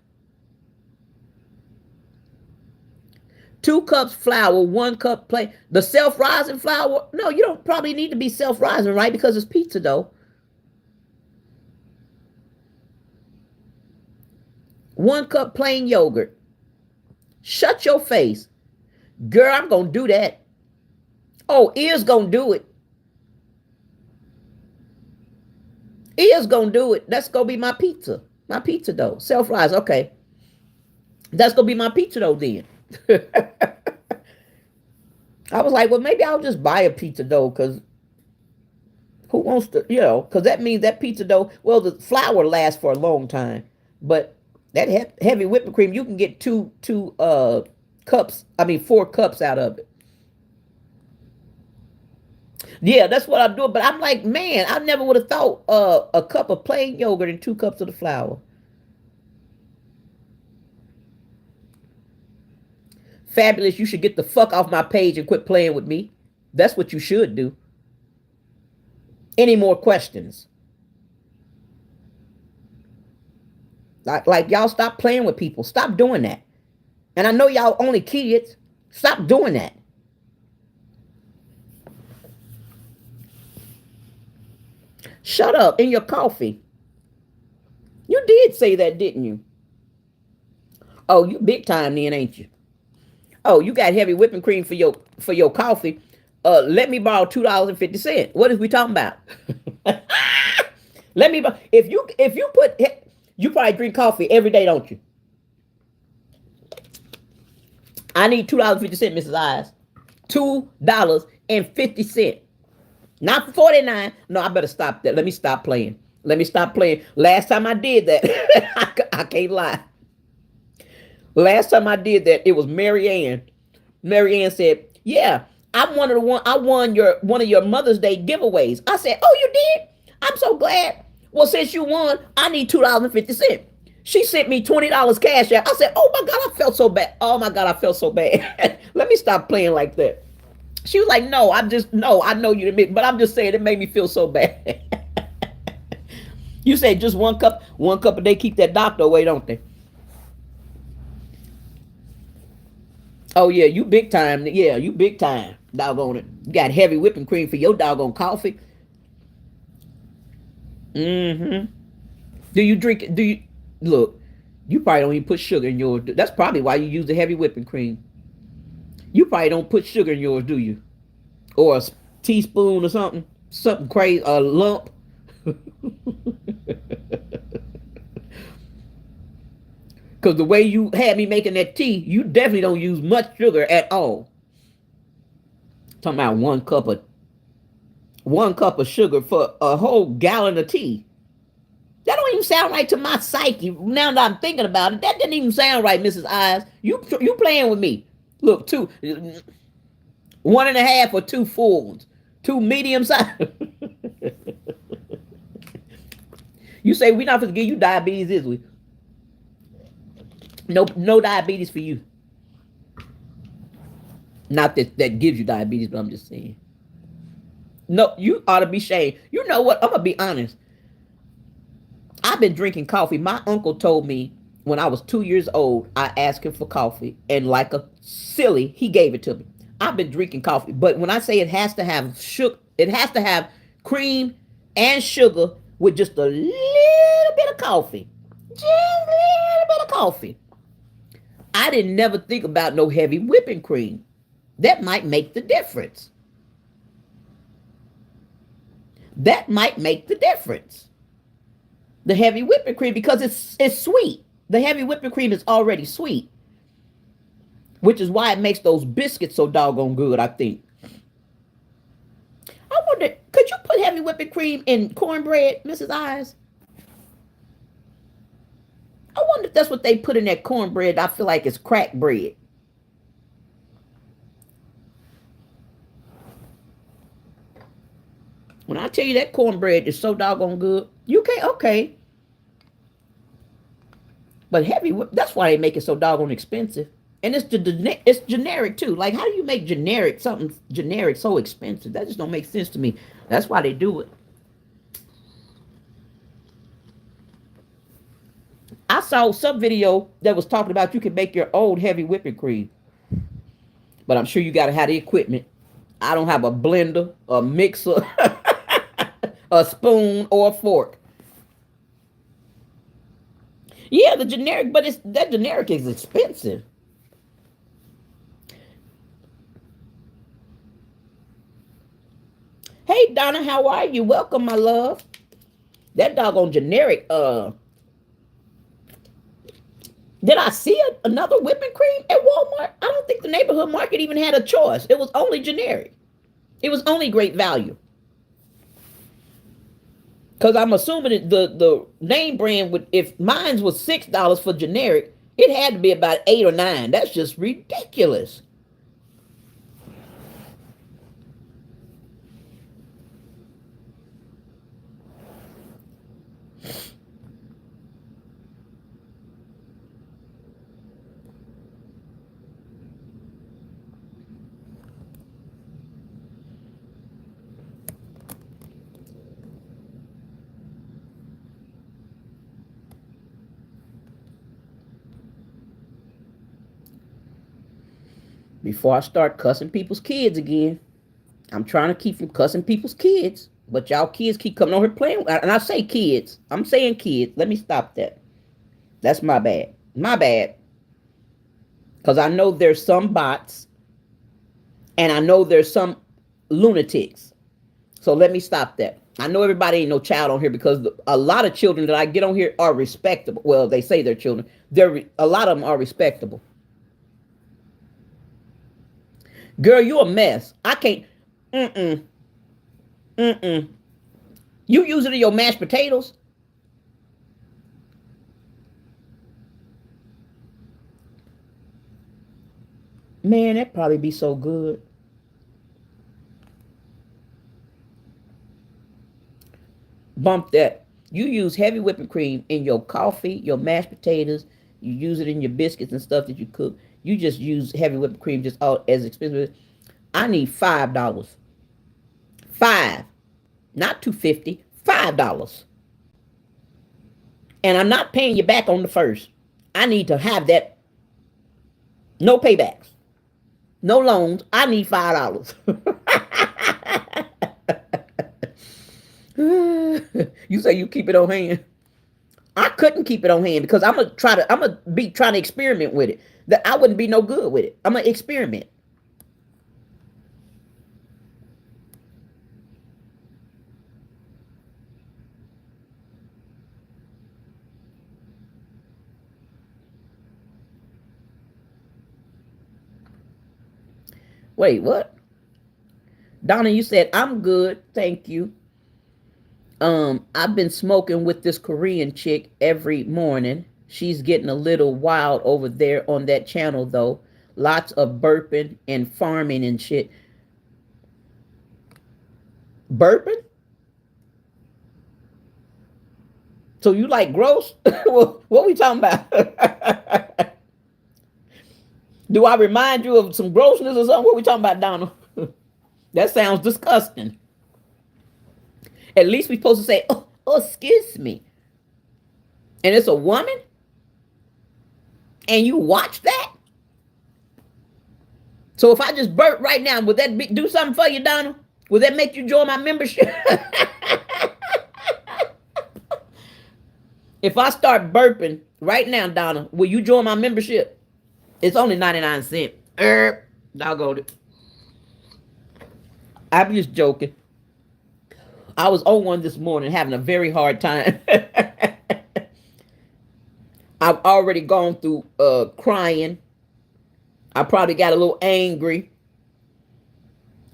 2 cups flour, 1 cup plain. The self-rising flour? No, you don't probably need to be self-rising, right? Because it's pizza dough. 1 cup plain yogurt. Shut your face. Girl, I'm going to do that. Oh, Ear's going to do it. Ear's going to do it. That's going to be my pizza. My pizza dough. Self-rise. Okay. That's going to be my pizza dough then. I was like, well, maybe I'll just buy a pizza dough because who wants to, because that means that pizza dough, well, the flour lasts for a long time. But that heavy whipping cream, you can get 4 cups out of it. Yeah, that's what I'm doing. But I'm like, man, I never would have thought a cup of plain yogurt and 2 cups of the flour. Fabulous, you should get the fuck off my page and quit playing with me. That's what you should do. Any more questions? Like y'all stop playing with people. Stop doing that. And I know y'all only kids. Stop doing that. Shut up in your coffee. You did say that, didn't you? Oh, you big time then, ain't you? Oh, you got heavy whipping cream for your coffee. Let me borrow $2.50. What is we talking about? Let me borrow. If you put, you probably drink coffee every day, don't you? I need $2.50, Mrs. Eyes. $2.50. Not 49. No, I better stop that. Let me stop playing. Last time I did that, I can't lie. Last time I did that, it was Mary Ann. Mary Ann said, yeah, I won one of your Mother's Day giveaways. I said, oh, you did? I'm so glad. Well, since you won, I need $2.50. She sent me $20 cash out. I said, oh my God, I felt so bad. Oh my God, I felt so bad. Let me stop playing like that. She was like, no, I know you didn't make, but I'm just saying it made me feel so bad. You say just 1 cup a day keep that doctor away, don't they? Oh yeah, you big time. Yeah, you big time. Doggone it. You got heavy whipping cream for your doggone coffee. Mm-hmm. Look, you probably don't even put sugar in yours. That's probably why you use the heavy whipping cream. You probably don't put sugar in yours, do you? Or a teaspoon or something. Something crazy, a lump. Because the way you had me making that tea, you definitely don't use much sugar at all. Talking about 1 cup of sugar for a whole gallon of tea. That don't even sound right to my psyche. Now that I'm thinking about it, that didn't even sound right, Mrs. Eyes. You playing with me. Look, 1.5 or 2 full ones. 2 medium size. You say we're not going to give you diabetes, is we? No diabetes for you. Not that gives you diabetes, but I'm just saying. No, you ought to be ashamed. You know what? I'm going to be honest. I've been drinking coffee. My uncle told me when I was 2 years old, I asked him for coffee. And like a silly, he gave it to me. I've been drinking coffee. But when I say it has to have sugar, it has to have cream and sugar with just a little bit of coffee. Just a little bit of coffee. I didn't never think about no heavy whipping cream. That might make the difference. That might make the difference. The heavy whipping cream, because it's sweet. The heavy whipping cream is already sweet, which is why it makes those biscuits so doggone good, I think. I wonder, could you put heavy whipping cream in cornbread, Mrs. Eyes? I wonder if that's what they put in that cornbread. I feel like it's crack bread. When I tell you that cornbread is so doggone good, you can't, okay. But heavy, that's why they make it so doggone expensive. And it's generic too. Like, how do you make something generic so expensive? That just don't make sense to me. That's why they do it. I saw some video that was talking about you can make your own heavy whipping cream. But I'm sure you got to have the equipment. I don't have a blender, a mixer, a spoon, or a fork. Yeah, the generic, but that generic is expensive. Hey Donna, how are you? Welcome, my love. That doggone generic, did I see another whipping cream at Walmart? I don't think the neighborhood market even had a choice. It was only generic. It was only Great Value. Because I'm assuming that the name brand would, if mine was $6 for generic, it had to be about 8 or 9. That's just ridiculous. Before I start cussing people's kids again, I'm trying to keep from cussing people's kids. But y'all kids keep coming over here playing. And I say kids. I'm saying kids. Let me stop that. That's my bad. My bad. Because I know there's some bots. And I know there's some lunatics. So let me stop that. I know everybody ain't no child on here, because a lot of children that I get on here are respectable. Well, they say they're children. A lot of them are respectable. Girl, you a mess. I can't. You use it in your mashed potatoes? Man, that'd probably be so good. Bump that. You use heavy whipping cream in your coffee, your mashed potatoes. You use it in your biscuits and stuff that you cook. You just use heavy whipping cream, just all as expensive. I need $5. Five, not $2.50. $5. And I'm not paying you back on the first. I need to have that. No paybacks. No loans. I need $5. You say you keep it on hand. I couldn't keep it on hand, because I'm gonna be trying to experiment with it. That I wouldn't be no good with it. I'm gonna experiment. Wait, what? Donna, you said I'm good, thank you. I've been smoking with this Korean chick every morning. She's getting a little wild over there on that channel, though. Lots of burping and farming and shit. Burping? So you like gross? What we talking about? Do I remind you of some grossness or something? What we talking about, Donald? That sounds disgusting. At least we supposed to say, oh, excuse me. And it's a woman? And you watch that? So if I just burp right now, would that do something for you, Donald? Would that make you join my membership? If I start burping right now, Donna, will you join my membership? It's only 99 cents. Doggone it. I'm just joking. I was on one this morning having a very hard time. I've already gone through crying. I probably got a little angry.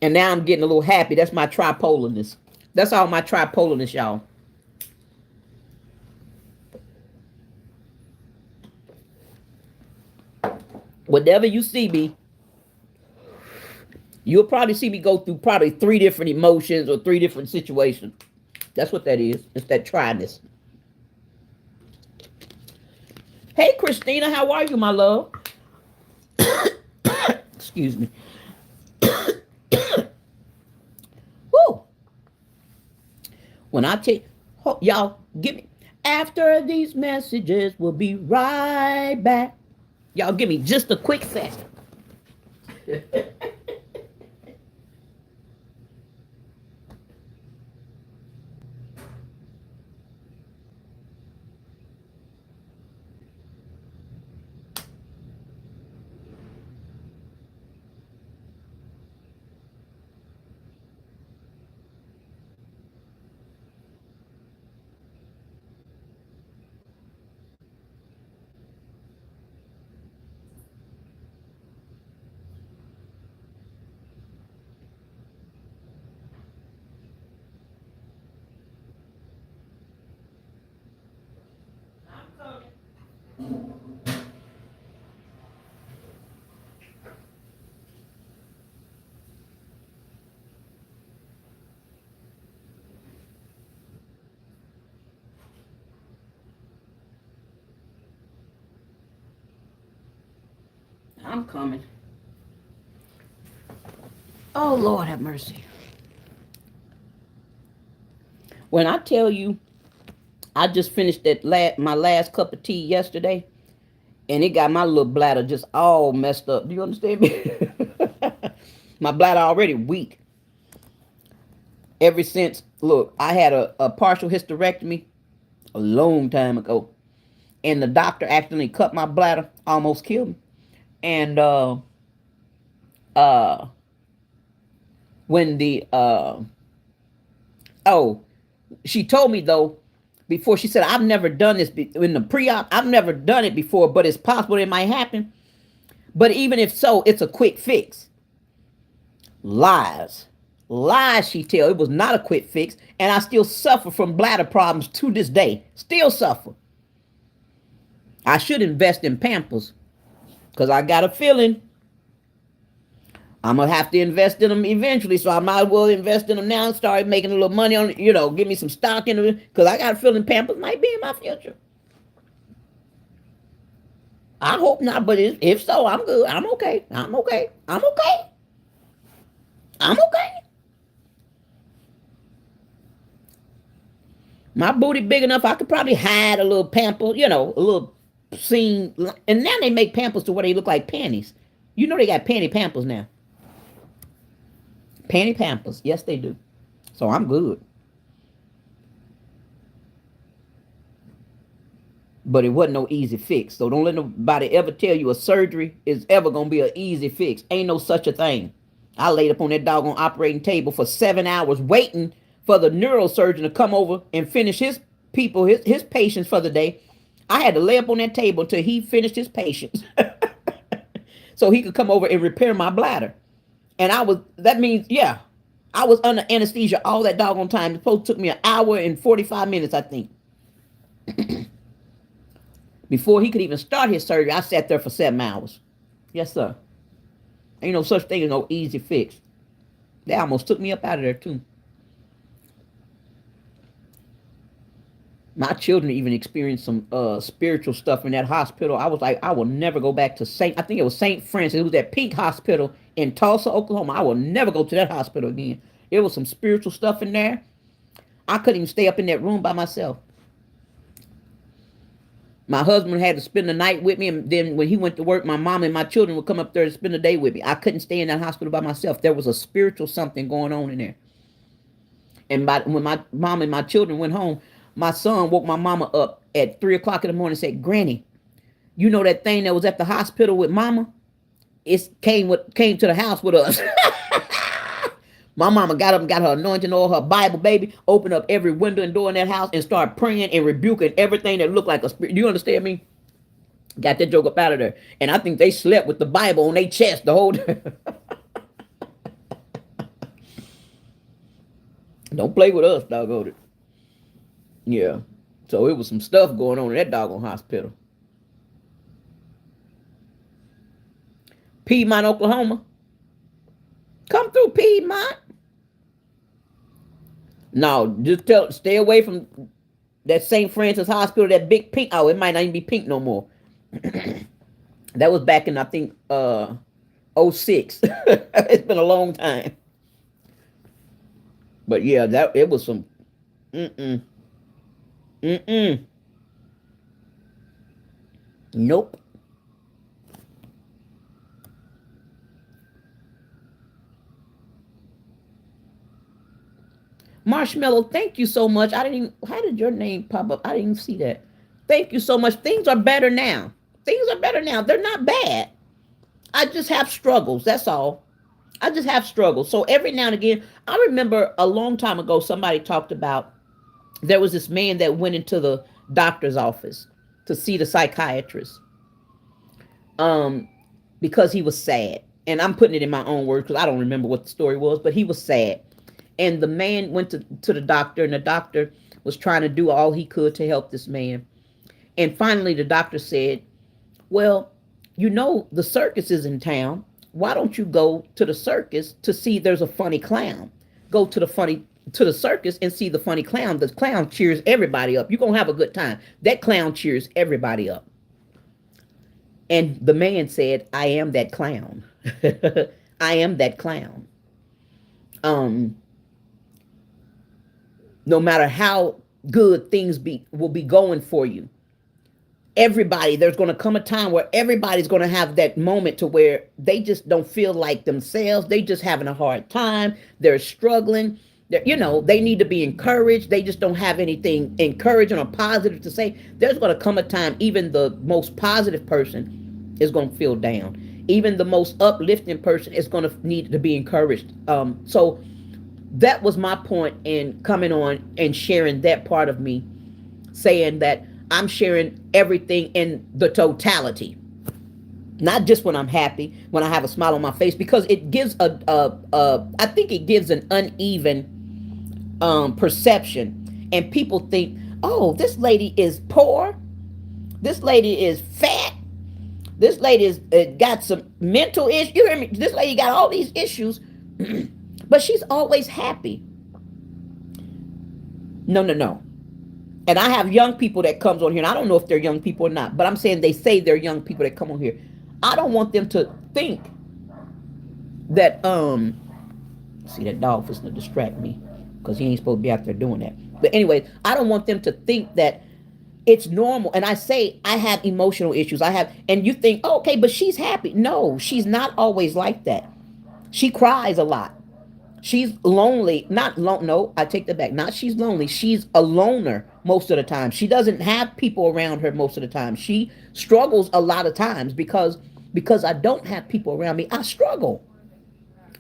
And now I'm getting a little happy. That's my tripolarness. That's all my tripolarness, y'all. Whatever you see me, you'll probably see me go through probably 3 different emotions or 3 different situations. That's what that is. It's that tryness. Hey, Christina, how are you, my love? Excuse me. Woo. When I tell y'all, give me, after these messages, we'll be right back. Y'all give me just a quick second. I'm coming. Oh, Lord have mercy. When I tell you, I just finished my last cup of tea yesterday, and it got my little bladder just all messed up. Do you understand me? My bladder already weak. Ever since, look, I had a partial hysterectomy a long time ago, and the doctor accidentally cut my bladder, almost killed me. And uh when the oh, she told me though, before, she said, I've never done this in the pre-op. I've never done it before, but it's possible it might happen. But even if so, it's a quick fix. Lies. Lies, she tell. It was not a quick fix. And I still suffer from bladder problems to this day. Still suffer. I should invest in Pampers, because I got a feeling I'm going to have to invest in them eventually. So I might as well invest in them now and start making a little money on it. You know, give me some stock in them, because I got a feeling Pampers might be in my future. I hope not, but if so, I'm good. I'm okay. I'm okay. I'm okay. I'm okay. My booty big enough, I could probably hide a little pamper, you know, a little seam. And now they make Pampers to where they look like panties. You know they got panty Pampers now. Panty Pampers. Yes, they do. So I'm good. But it wasn't no easy fix. So don't let nobody ever tell you a surgery is ever going to be an easy fix. Ain't no such a thing. I laid up on that doggone operating table for 7 hours waiting for the neurosurgeon to come over and finish his patients for the day. I had to lay up on that table until he finished his patients so he could come over and repair my bladder. And that means, yeah, I was under anesthesia all that doggone time. It supposed to took me an hour and 45 minutes, I think. Before he could even start his surgery, I sat there for 7 hours. Yes, sir. Ain't no such thing as no easy fix. They almost took me up out of there, too. My children even experienced some spiritual stuff in that hospital. I was like, I will never go back to I think it was St. Francis. It was that pink hospital in Tulsa, Oklahoma. I will never go to that hospital again. There was some spiritual stuff in there. I couldn't even stay up in that room by myself. My husband had to spend the night with me, and then when he went to work, my mom and my children would come up there to spend the day with me. I couldn't stay in that hospital by myself. There was a spiritual something going on in there. And when my mom and my children went home, my son woke my mama up at 3 o'clock in the morning and said, Granny, you know that thing that was at the hospital with mama? It came to the house with us. My mama got up and got her anointing oil, her Bible, baby, opened up every window and door in that house and started praying and rebuking everything that looked like a spirit. Do you understand me? Got that joke up out of there. And I think they slept with the Bible on their chest the whole day. Don't play with us, doggone it. Yeah. So it was some stuff going on in that doggone hospital. Piedmont, Oklahoma. Come through, Piedmont. No, just stay away from that St. Francis Hospital, that big pink. Oh, it might not even be pink no more. That was back in, I think, '06. It's been a long time. But yeah, it was some Nope. Marshmallow, thank you so much. I didn't even, how did your name pop up? I didn't even see that. Thank you so much. Things are better now. Things are better now. They're not bad. I just have struggles. That's all. I just have struggles. So every now and again, I remember a long time ago, somebody talked about there was this man that went into the doctor's office to see the psychiatrist because he was sad. And I'm putting it in my own words because I don't remember what the story was, but he was sad. And the man went to the doctor, and the doctor was trying to do all he could to help this man. And finally, the doctor said, well, you know, the circus is in town. Why don't you go to the circus to see there's a funny clown? Go to the circus and see the funny clown. The clown cheers everybody up. You're going to have a good time. That clown cheers everybody up. And the man said, I am that clown. I am that clown. No matter how good things will be going for you, there's going to come a time where everybody's going to have that moment to where they just don't feel like themselves. They just having a hard time. They're struggling. They need to be encouraged. They just don't have anything encouraging or positive to say. There's going to come a time even the most positive person is going to feel down. Even the most uplifting person is going to need to be encouraged. So that was my point in coming on and sharing that part of me, saying that I'm sharing everything in the totality, not just when I'm happy, when I have a smile on my face, because it gives I think it gives an uneven perception, and people think, oh, this lady is poor, this lady is fat, this lady is got some mental issues. You hear me? This lady got all these issues. But she's always happy. No. And I have young people that comes on here, and I don't know if they're young people or not, but I'm saying they say they're young people that come on here. I don't want them to think that, see, that dog is going to distract me because he ain't supposed to be out there doing that. But anyway, I don't want them to think that it's normal. And I say I have emotional issues. And you think, oh, okay, but she's happy. No, she's not always like that. She cries a lot. She's lonely. No, I take that back. Not she's lonely. She's a loner most of the time. She doesn't have people around her most of the time. She struggles a lot of times because I don't have people around me. I struggle.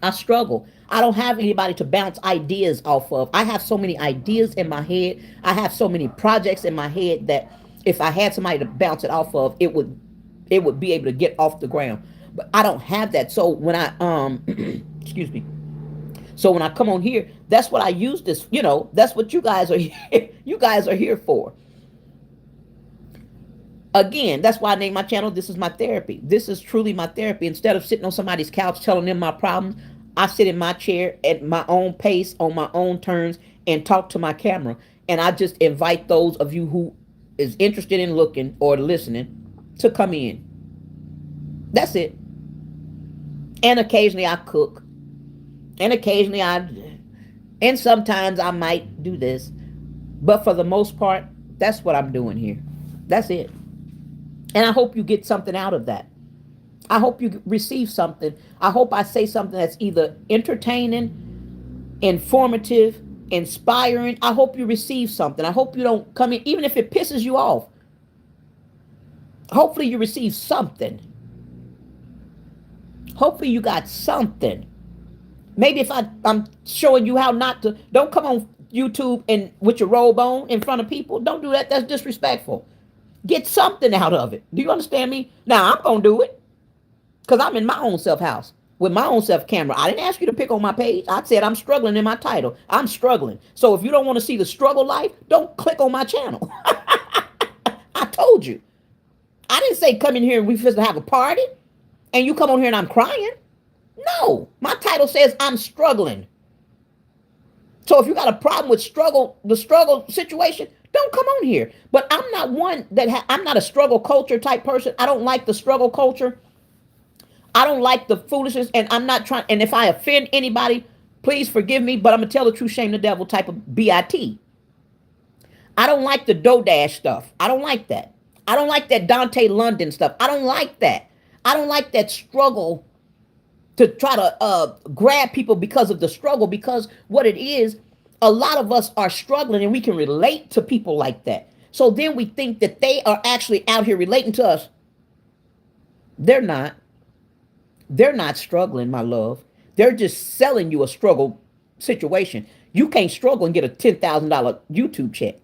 I don't have anybody to bounce ideas off of. I have so many ideas in my head. I have so many projects in my head that if I had somebody to bounce it off of, it would be able to get off the ground. But I don't have that. So when I excuse me. So when I come on here, that's what I use this, that's what you guys are here for. Again, that's why I named my channel, This Is My Therapy. This is truly my therapy. Instead of sitting on somebody's couch telling them my problems, I sit in my chair at my own pace, on my own terms, and talk to my camera. And I just invite those of you who is interested in looking or listening to come in. That's it. And occasionally I cook. And occasionally and sometimes I might do this. But for the most part, that's what I'm doing here. That's it. And I hope you get something out of that. I hope you receive something. I hope I say something that's either entertaining, informative, inspiring. I hope you receive something. I hope you don't come in, even if it pisses you off. Hopefully you receive something. Hopefully you got something. Maybe if I'm showing you how not to, don't come on YouTube and with your robe on in front of people. Don't do that. That's disrespectful. Get something out of it. Do you understand me? Now I'm gonna do it because I'm in my own self house with my own self camera. I didn't ask you to pick on my page. I said I'm struggling in my title. I'm struggling. So if you don't want to see the struggle life, don't click on my channel. I told you. I didn't say come in here and we supposed to have a party and you come on here and I'm crying. No, my title says I'm struggling. So if you got a problem with the struggle situation, don't come on here. But I'm not one that I'm not a struggle culture type person. I don't like the struggle culture. I don't like the foolishness, and I'm not trying. And if I offend anybody, please forgive me. But I'm gonna tell the truth, shame the devil type of bit. I don't like the DoorDash stuff. I don't like that. I don't like that Dante London stuff. I don't like that. I don't like that struggle to try to grab people because of the struggle, because what it is, a lot of us are struggling and we can relate to people like that. So then we think that they are actually out here relating to us. They're not. They're not struggling, my love. They're just selling you a struggle situation. You can't struggle and get a $10,000 YouTube check.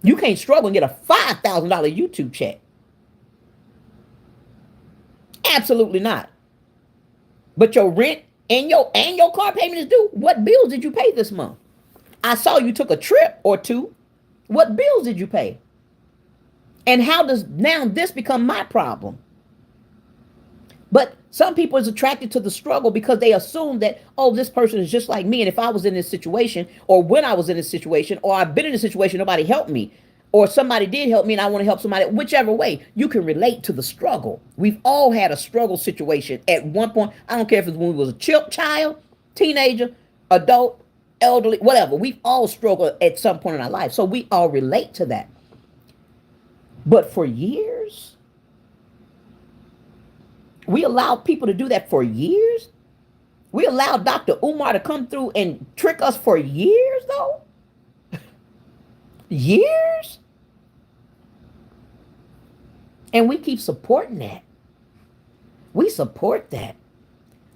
You can't struggle and get a $5,000 YouTube check. Absolutely not. But your rent and your car payment is due. What bills did you pay this month? I saw you took a trip or two. What bills did you pay? And how does now this become my problem? But some people is attracted to the struggle because they assume that, oh, this person is just like me. And if I was in this situation, or when I was in this situation, or I've been in this situation, nobody helped me, or somebody did help me and I want to help somebody, whichever way, you can relate to the struggle. We've all had a struggle situation at one point. I don't care if it's when we was a child, teenager, adult, elderly, whatever. We've all struggled at some point in our life. So we all relate to that. But for years, we allowed people to do that for years. We allowed Dr. Umar to come through and trick us for years, though. Years. And we keep supporting that. We support that.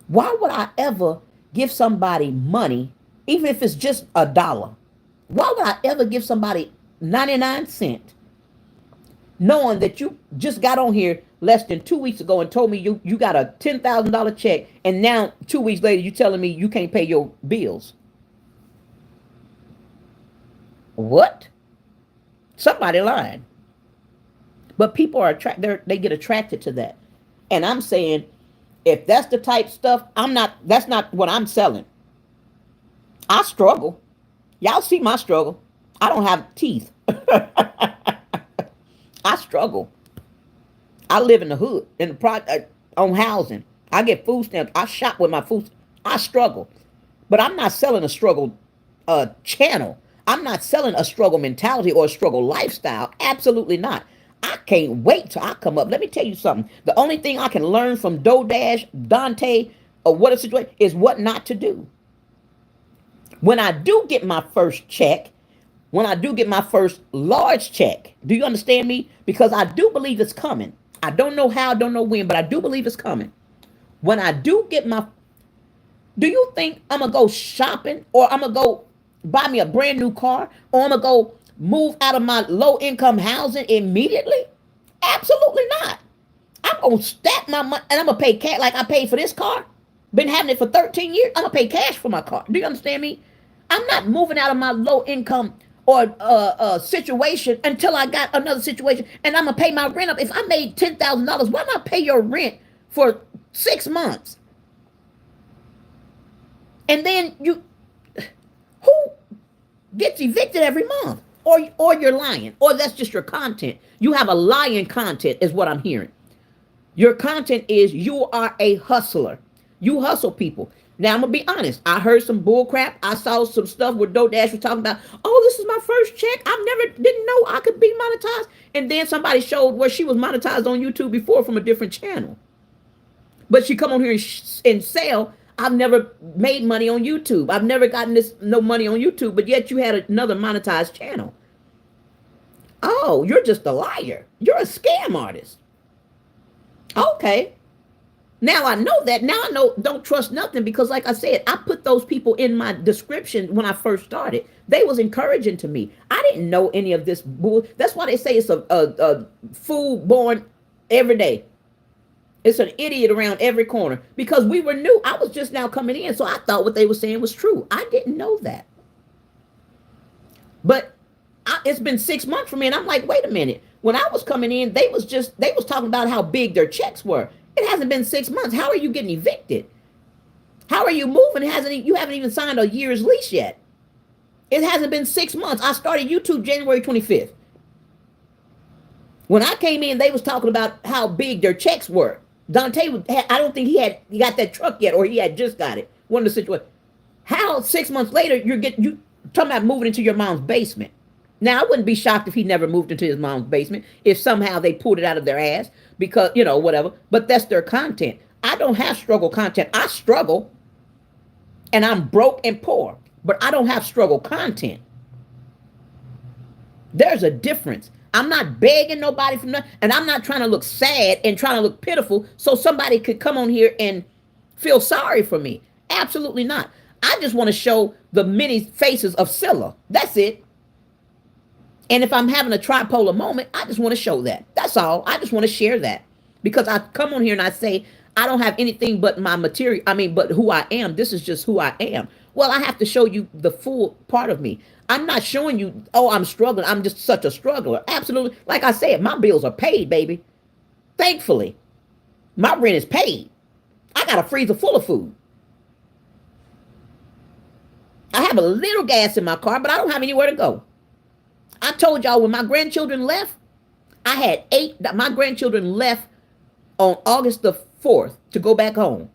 Why would I ever give somebody money, even if it's just $1? Why would I ever give somebody 99 cents, knowing that you just got on here less than 2 weeks ago and told me you got a $10,000 check, and now 2 weeks later you telling me you can't pay your bills? What? Somebody lying. But people are they get attracted to that. And I'm saying, if that's the type stuff, that's not what I'm selling. I struggle. Y'all see my struggle. I don't have teeth. I struggle. I live in the hood, on housing. I get food stamps. I shop with my food. I struggle. But I'm not selling a struggle channel. I'm not selling a struggle mentality or a struggle lifestyle. Absolutely not. I can't wait till I come up. Let me tell you something. The only thing I can learn from DoorDash, Dante, or what a situation is what not to do. When I do get my first check, when I do get my first large check, do you understand me? Because I do believe it's coming. I don't know how, I don't know when, but I do believe it's coming. When I do get do you think I'm going to go shopping, or I'm going to go buy me a brand new car, or I'm going to go move out of my low income housing immediately? Absolutely not. I'm going to stack my money and I'm going to pay cash like I paid for this car. Been having it for 13 years. I'm going to pay cash for my car. Do you understand me? I'm not moving out of my low income or situation until I got another situation, and I'm going to pay my rent up. If I made $10,000, why not pay your rent for 6 months? And then who gets evicted every month? Or you're lying, or that's just your content. You have a lying content is what I'm hearing. Your content is you are a hustler. You hustle people. Now, I'm going to be honest. I heard some bull crap. I saw some stuff where DoorDash was talking about, oh, this is my first check. Didn't know I could be monetized. And then somebody showed where she was monetized on YouTube before from a different channel. But she come on here and sell. I've never made money on YouTube. I've never gotten no money on YouTube, but yet you had another monetized channel. Oh, you're just a liar. You're a scam artist. Okay. Now I know that. Now I know don't trust nothing because, like I said, I put those people in my description when I first started. They was encouraging to me. I didn't know any of this bull. That's why they say it's a fool born every day. It's an idiot around every corner because we were new. I was just now coming in, so I thought what they were saying was true. I didn't know that. But it's been 6 months for me, and I'm like, wait a minute. When I was coming in, they was talking about how big their checks were. It hasn't been 6 months. How are you getting evicted? How are you moving? You haven't even signed a year's lease yet. It hasn't been 6 months. I started YouTube January 25th. When I came in, they was talking about how big their checks were. Dante, I don't think he got that truck yet, or he had just got it. One of the situations. How 6 months later you talking about moving into your mom's basement? Now I wouldn't be shocked if he never moved into his mom's basement, if somehow they pulled it out of their ass because whatever. But that's their content. I don't have struggle content. I struggle, and I'm broke and poor, but I don't have struggle content. There's a difference. I'm not begging nobody for nothing, and I'm not trying to look sad and trying to look pitiful so somebody could come on here and feel sorry for me. Absolutely not. I just want to show the many faces of Scylla. That's it. And if I'm having a tripolar moment, I just want to show that. That's all. I just want to share that. Because I come on here and I say, I don't have anything but my material. But who I am. This is just who I am. Well, I have to show you the full part of me. I'm not showing you, oh, I'm struggling. I'm just such a struggler. Absolutely. Like I said, my bills are paid, baby. Thankfully. My rent is paid. I got a freezer full of food. I have a little gas in my car, but I don't have anywhere to go. I told y'all when my grandchildren left, my grandchildren left on August the 4th to go back home.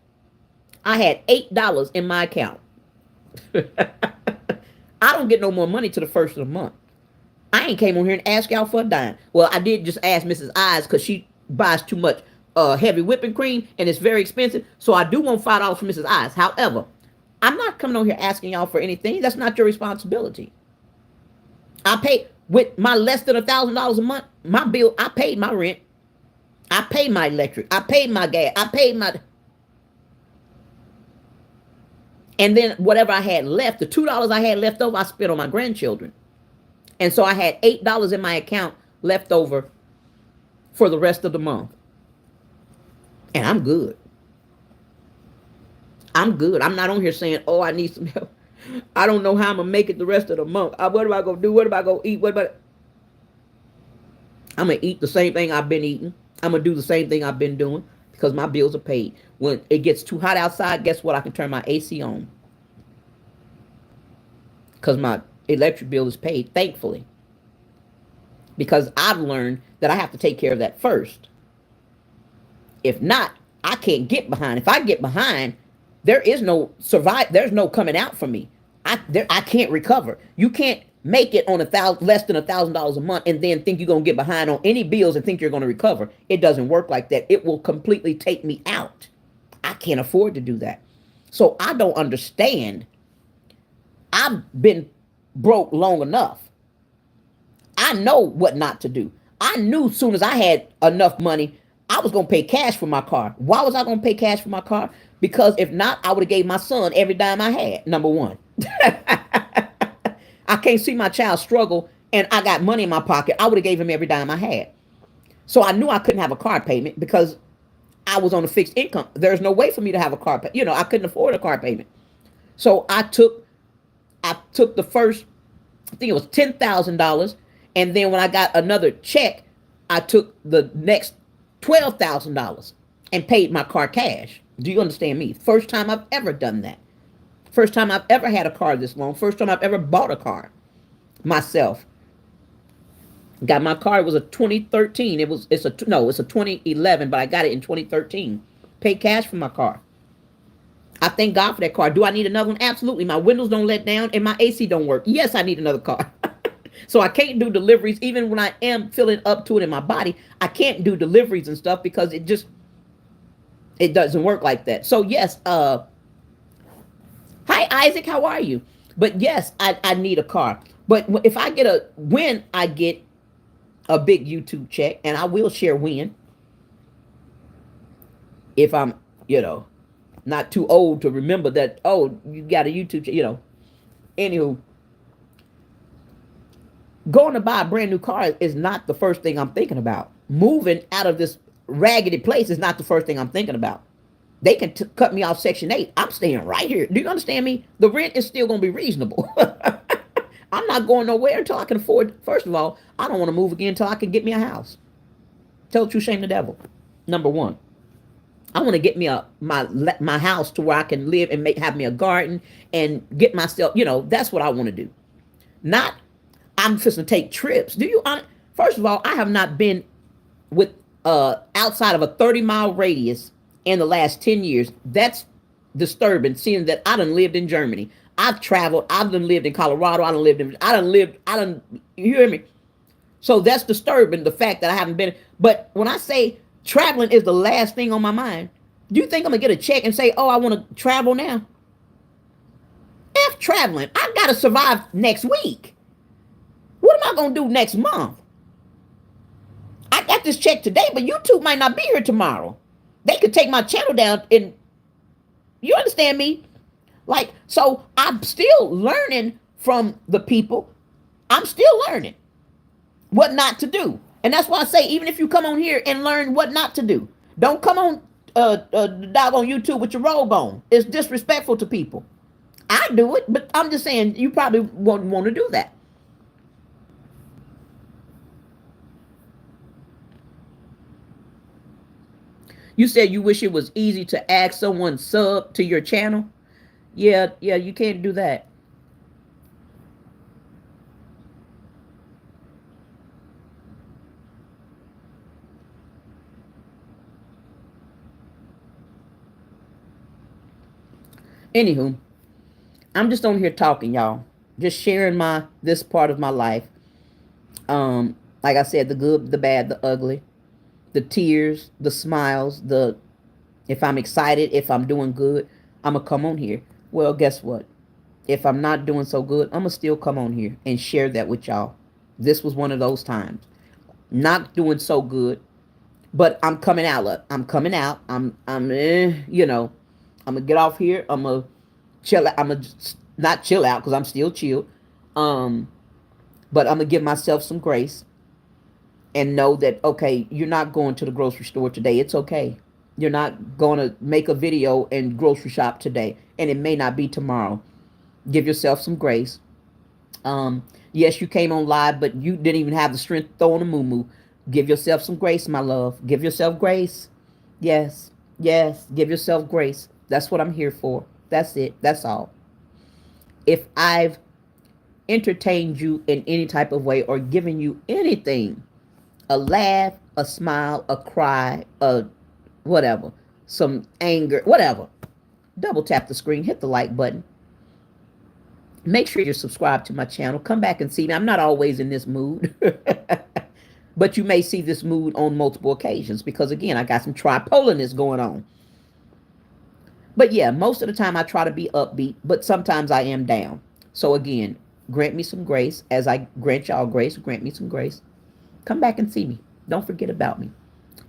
I had $8 in my account. I don't get no more money till the first of the month. I ain't came on here and asked y'all for a dime. Well, I did just ask Mrs. Eyes because she buys too much heavy whipping cream and it's very expensive. So I do want $5 from Mrs. Eyes. However, I'm not coming on here asking y'all for anything. That's not your responsibility. I pay with my less than $1,000 a month. My bill, I paid my rent. I paid my electric. I paid my gas. I paid my. And then whatever I had left, the $2 I had left over, I spent on my grandchildren. And so I had $8 in my account left over for the rest of the month. And I'm good. I'm good. I'm not on here saying, oh, I need some help. I don't know how I'm going to make it the rest of the month. What am I going to do? What am I going to eat? I'm going to eat the same thing I've been eating. I'm going to do the same thing I've been doing because my bills are paid. When it gets too hot outside, guess what? I can turn my AC on because my electric bill is paid, thankfully. Because I've learned that I have to take care of that first. If not, I can't get behind. If I get behind, there is no there's no coming out for me. I can't recover. You can't make it on less than $1,000 a month and then think you're going to get behind on any bills and think you're going to recover. It doesn't work like that. It will completely take me out. I can't afford to do that. So I don't understand. I've been broke long enough. I know what not to do. I knew as soon as I had enough money, I was going to pay cash for my car. Why was I going to pay cash for my car? Because if not, I would have gave my son every dime I had, number one. I can't see my child struggle and I got money in my pocket. I would have gave him every dime I had. So I knew I couldn't have a car payment because I was on a fixed income. There's no way for me to have a car payment. I couldn't afford a car payment. So I took the first, I think it was $10,000. And then when I got another check, I took the next $12,000 and paid my car cash. Do you understand me? First time I've ever done that. First time I've ever had a car this long. First time I've ever bought a car myself. Got my car. It was a 2013. It's a 2011, but I got it in 2013. Paid cash for my car. I thank God for that car. Do I need another one? Absolutely. My windows don't let down and my AC don't work. Yes, I need another car. So I can't do deliveries even when I am feeling up to it in my body. I can't do deliveries and stuff because it doesn't work like that. So yes, hi Isaac, how are you? But yes, I need a car. But when I get a big YouTube check, and I will share when, if I'm you know, not too old to remember that, oh, you got a YouTube channel, Anywho, going to buy a brand new car is not the first thing I'm thinking about. Moving out of this raggedy place is not the first thing I'm thinking about. They can cut me off Section 8. I'm staying right here. Do you understand me? The rent is still going to be reasonable. I'm not going nowhere until I can afford. First of all, I don't want to move again until I can get me a house. Tell the truth, shame the devil. Number one, I want to get me my house to where I can live and have me a garden and get myself. That's what I want to do. Not I'm just gonna take trips. First of all, I have not been with outside of a 30-mile radius in the last 10 years. That's disturbing, seeing that I done lived in Germany. I've traveled. I've done lived in Colorado. I done, you hear me? So that's disturbing, the fact that I haven't been. But when I say traveling is the last thing on my mind, do you think I'm gonna get a check and say, oh, I want to travel now? F traveling. I gotta survive next week. What am I going to do next month? I got this check today, but YouTube might not be here tomorrow. They could take my channel down and you understand me? So I'm still learning from the people. I'm still learning what not to do. And that's why I say, even if you come on here and learn what not to do, don't come on doggone YouTube with your robe on. It's disrespectful to people. I do it, but I'm just saying you probably won't want to do that. You said you wish it was easy to ask someone sub to your channel. Yeah, you can't do that. Anywho, I'm just on here talking, y'all. Just sharing this part of my life. Like I said, the good, the bad, the ugly, the tears, the smiles, if I'm excited, if I'm doing good, I'm going to come on here. Well, guess what? If I'm not doing so good, I'm going to still come on here and share that with y'all. This was one of those times. Not doing so good, but I'm coming out. I'm coming out. I'm going to get off here. I'm going to chill out. I'm going to not chill out because I'm still chilled. But I'm going to give myself some grace and know that, okay, you're not going to the grocery store today. It's okay. You're not going to make a video and grocery shop today, and it may not be tomorrow. Give yourself some grace. Yes, you came on live, but you didn't even have the strength to throw on a moo-moo. Give yourself some grace, my love. Give yourself grace. Yes. Give yourself grace. That's what I'm here for. That's it. That's all. If I've entertained you in any type of way or given you anything, a laugh, a smile, a cry, a whatever, some anger, whatever, double tap the screen, hit the like button. Make sure you're subscribed to my channel. Come back and see me. I'm not always in this mood. But you may see this mood on multiple occasions because, again, I got some tripolarness going on. But yeah, most of the time I try to be upbeat, but sometimes I am down. So again, grant me some grace. As I grant y'all grace, grant me some grace. Come back and see me. Don't forget about me.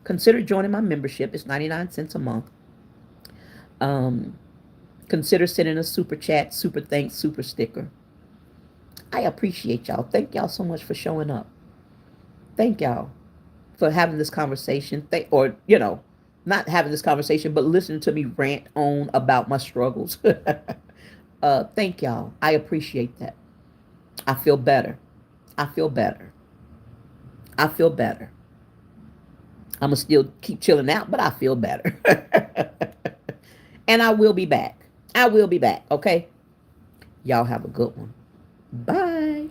Consider joining my membership. It's 99 cents a month. Consider sending a super chat, super thanks, super sticker. I appreciate y'all. Thank y'all so much for showing up. Thank y'all for having this conversation. Not having this conversation, but listening to me rant on about my struggles. Thank y'all. I appreciate that. I feel better. I'm going to still keep chilling out, but I feel better. And I will be back. Okay? Y'all have a good one. Bye.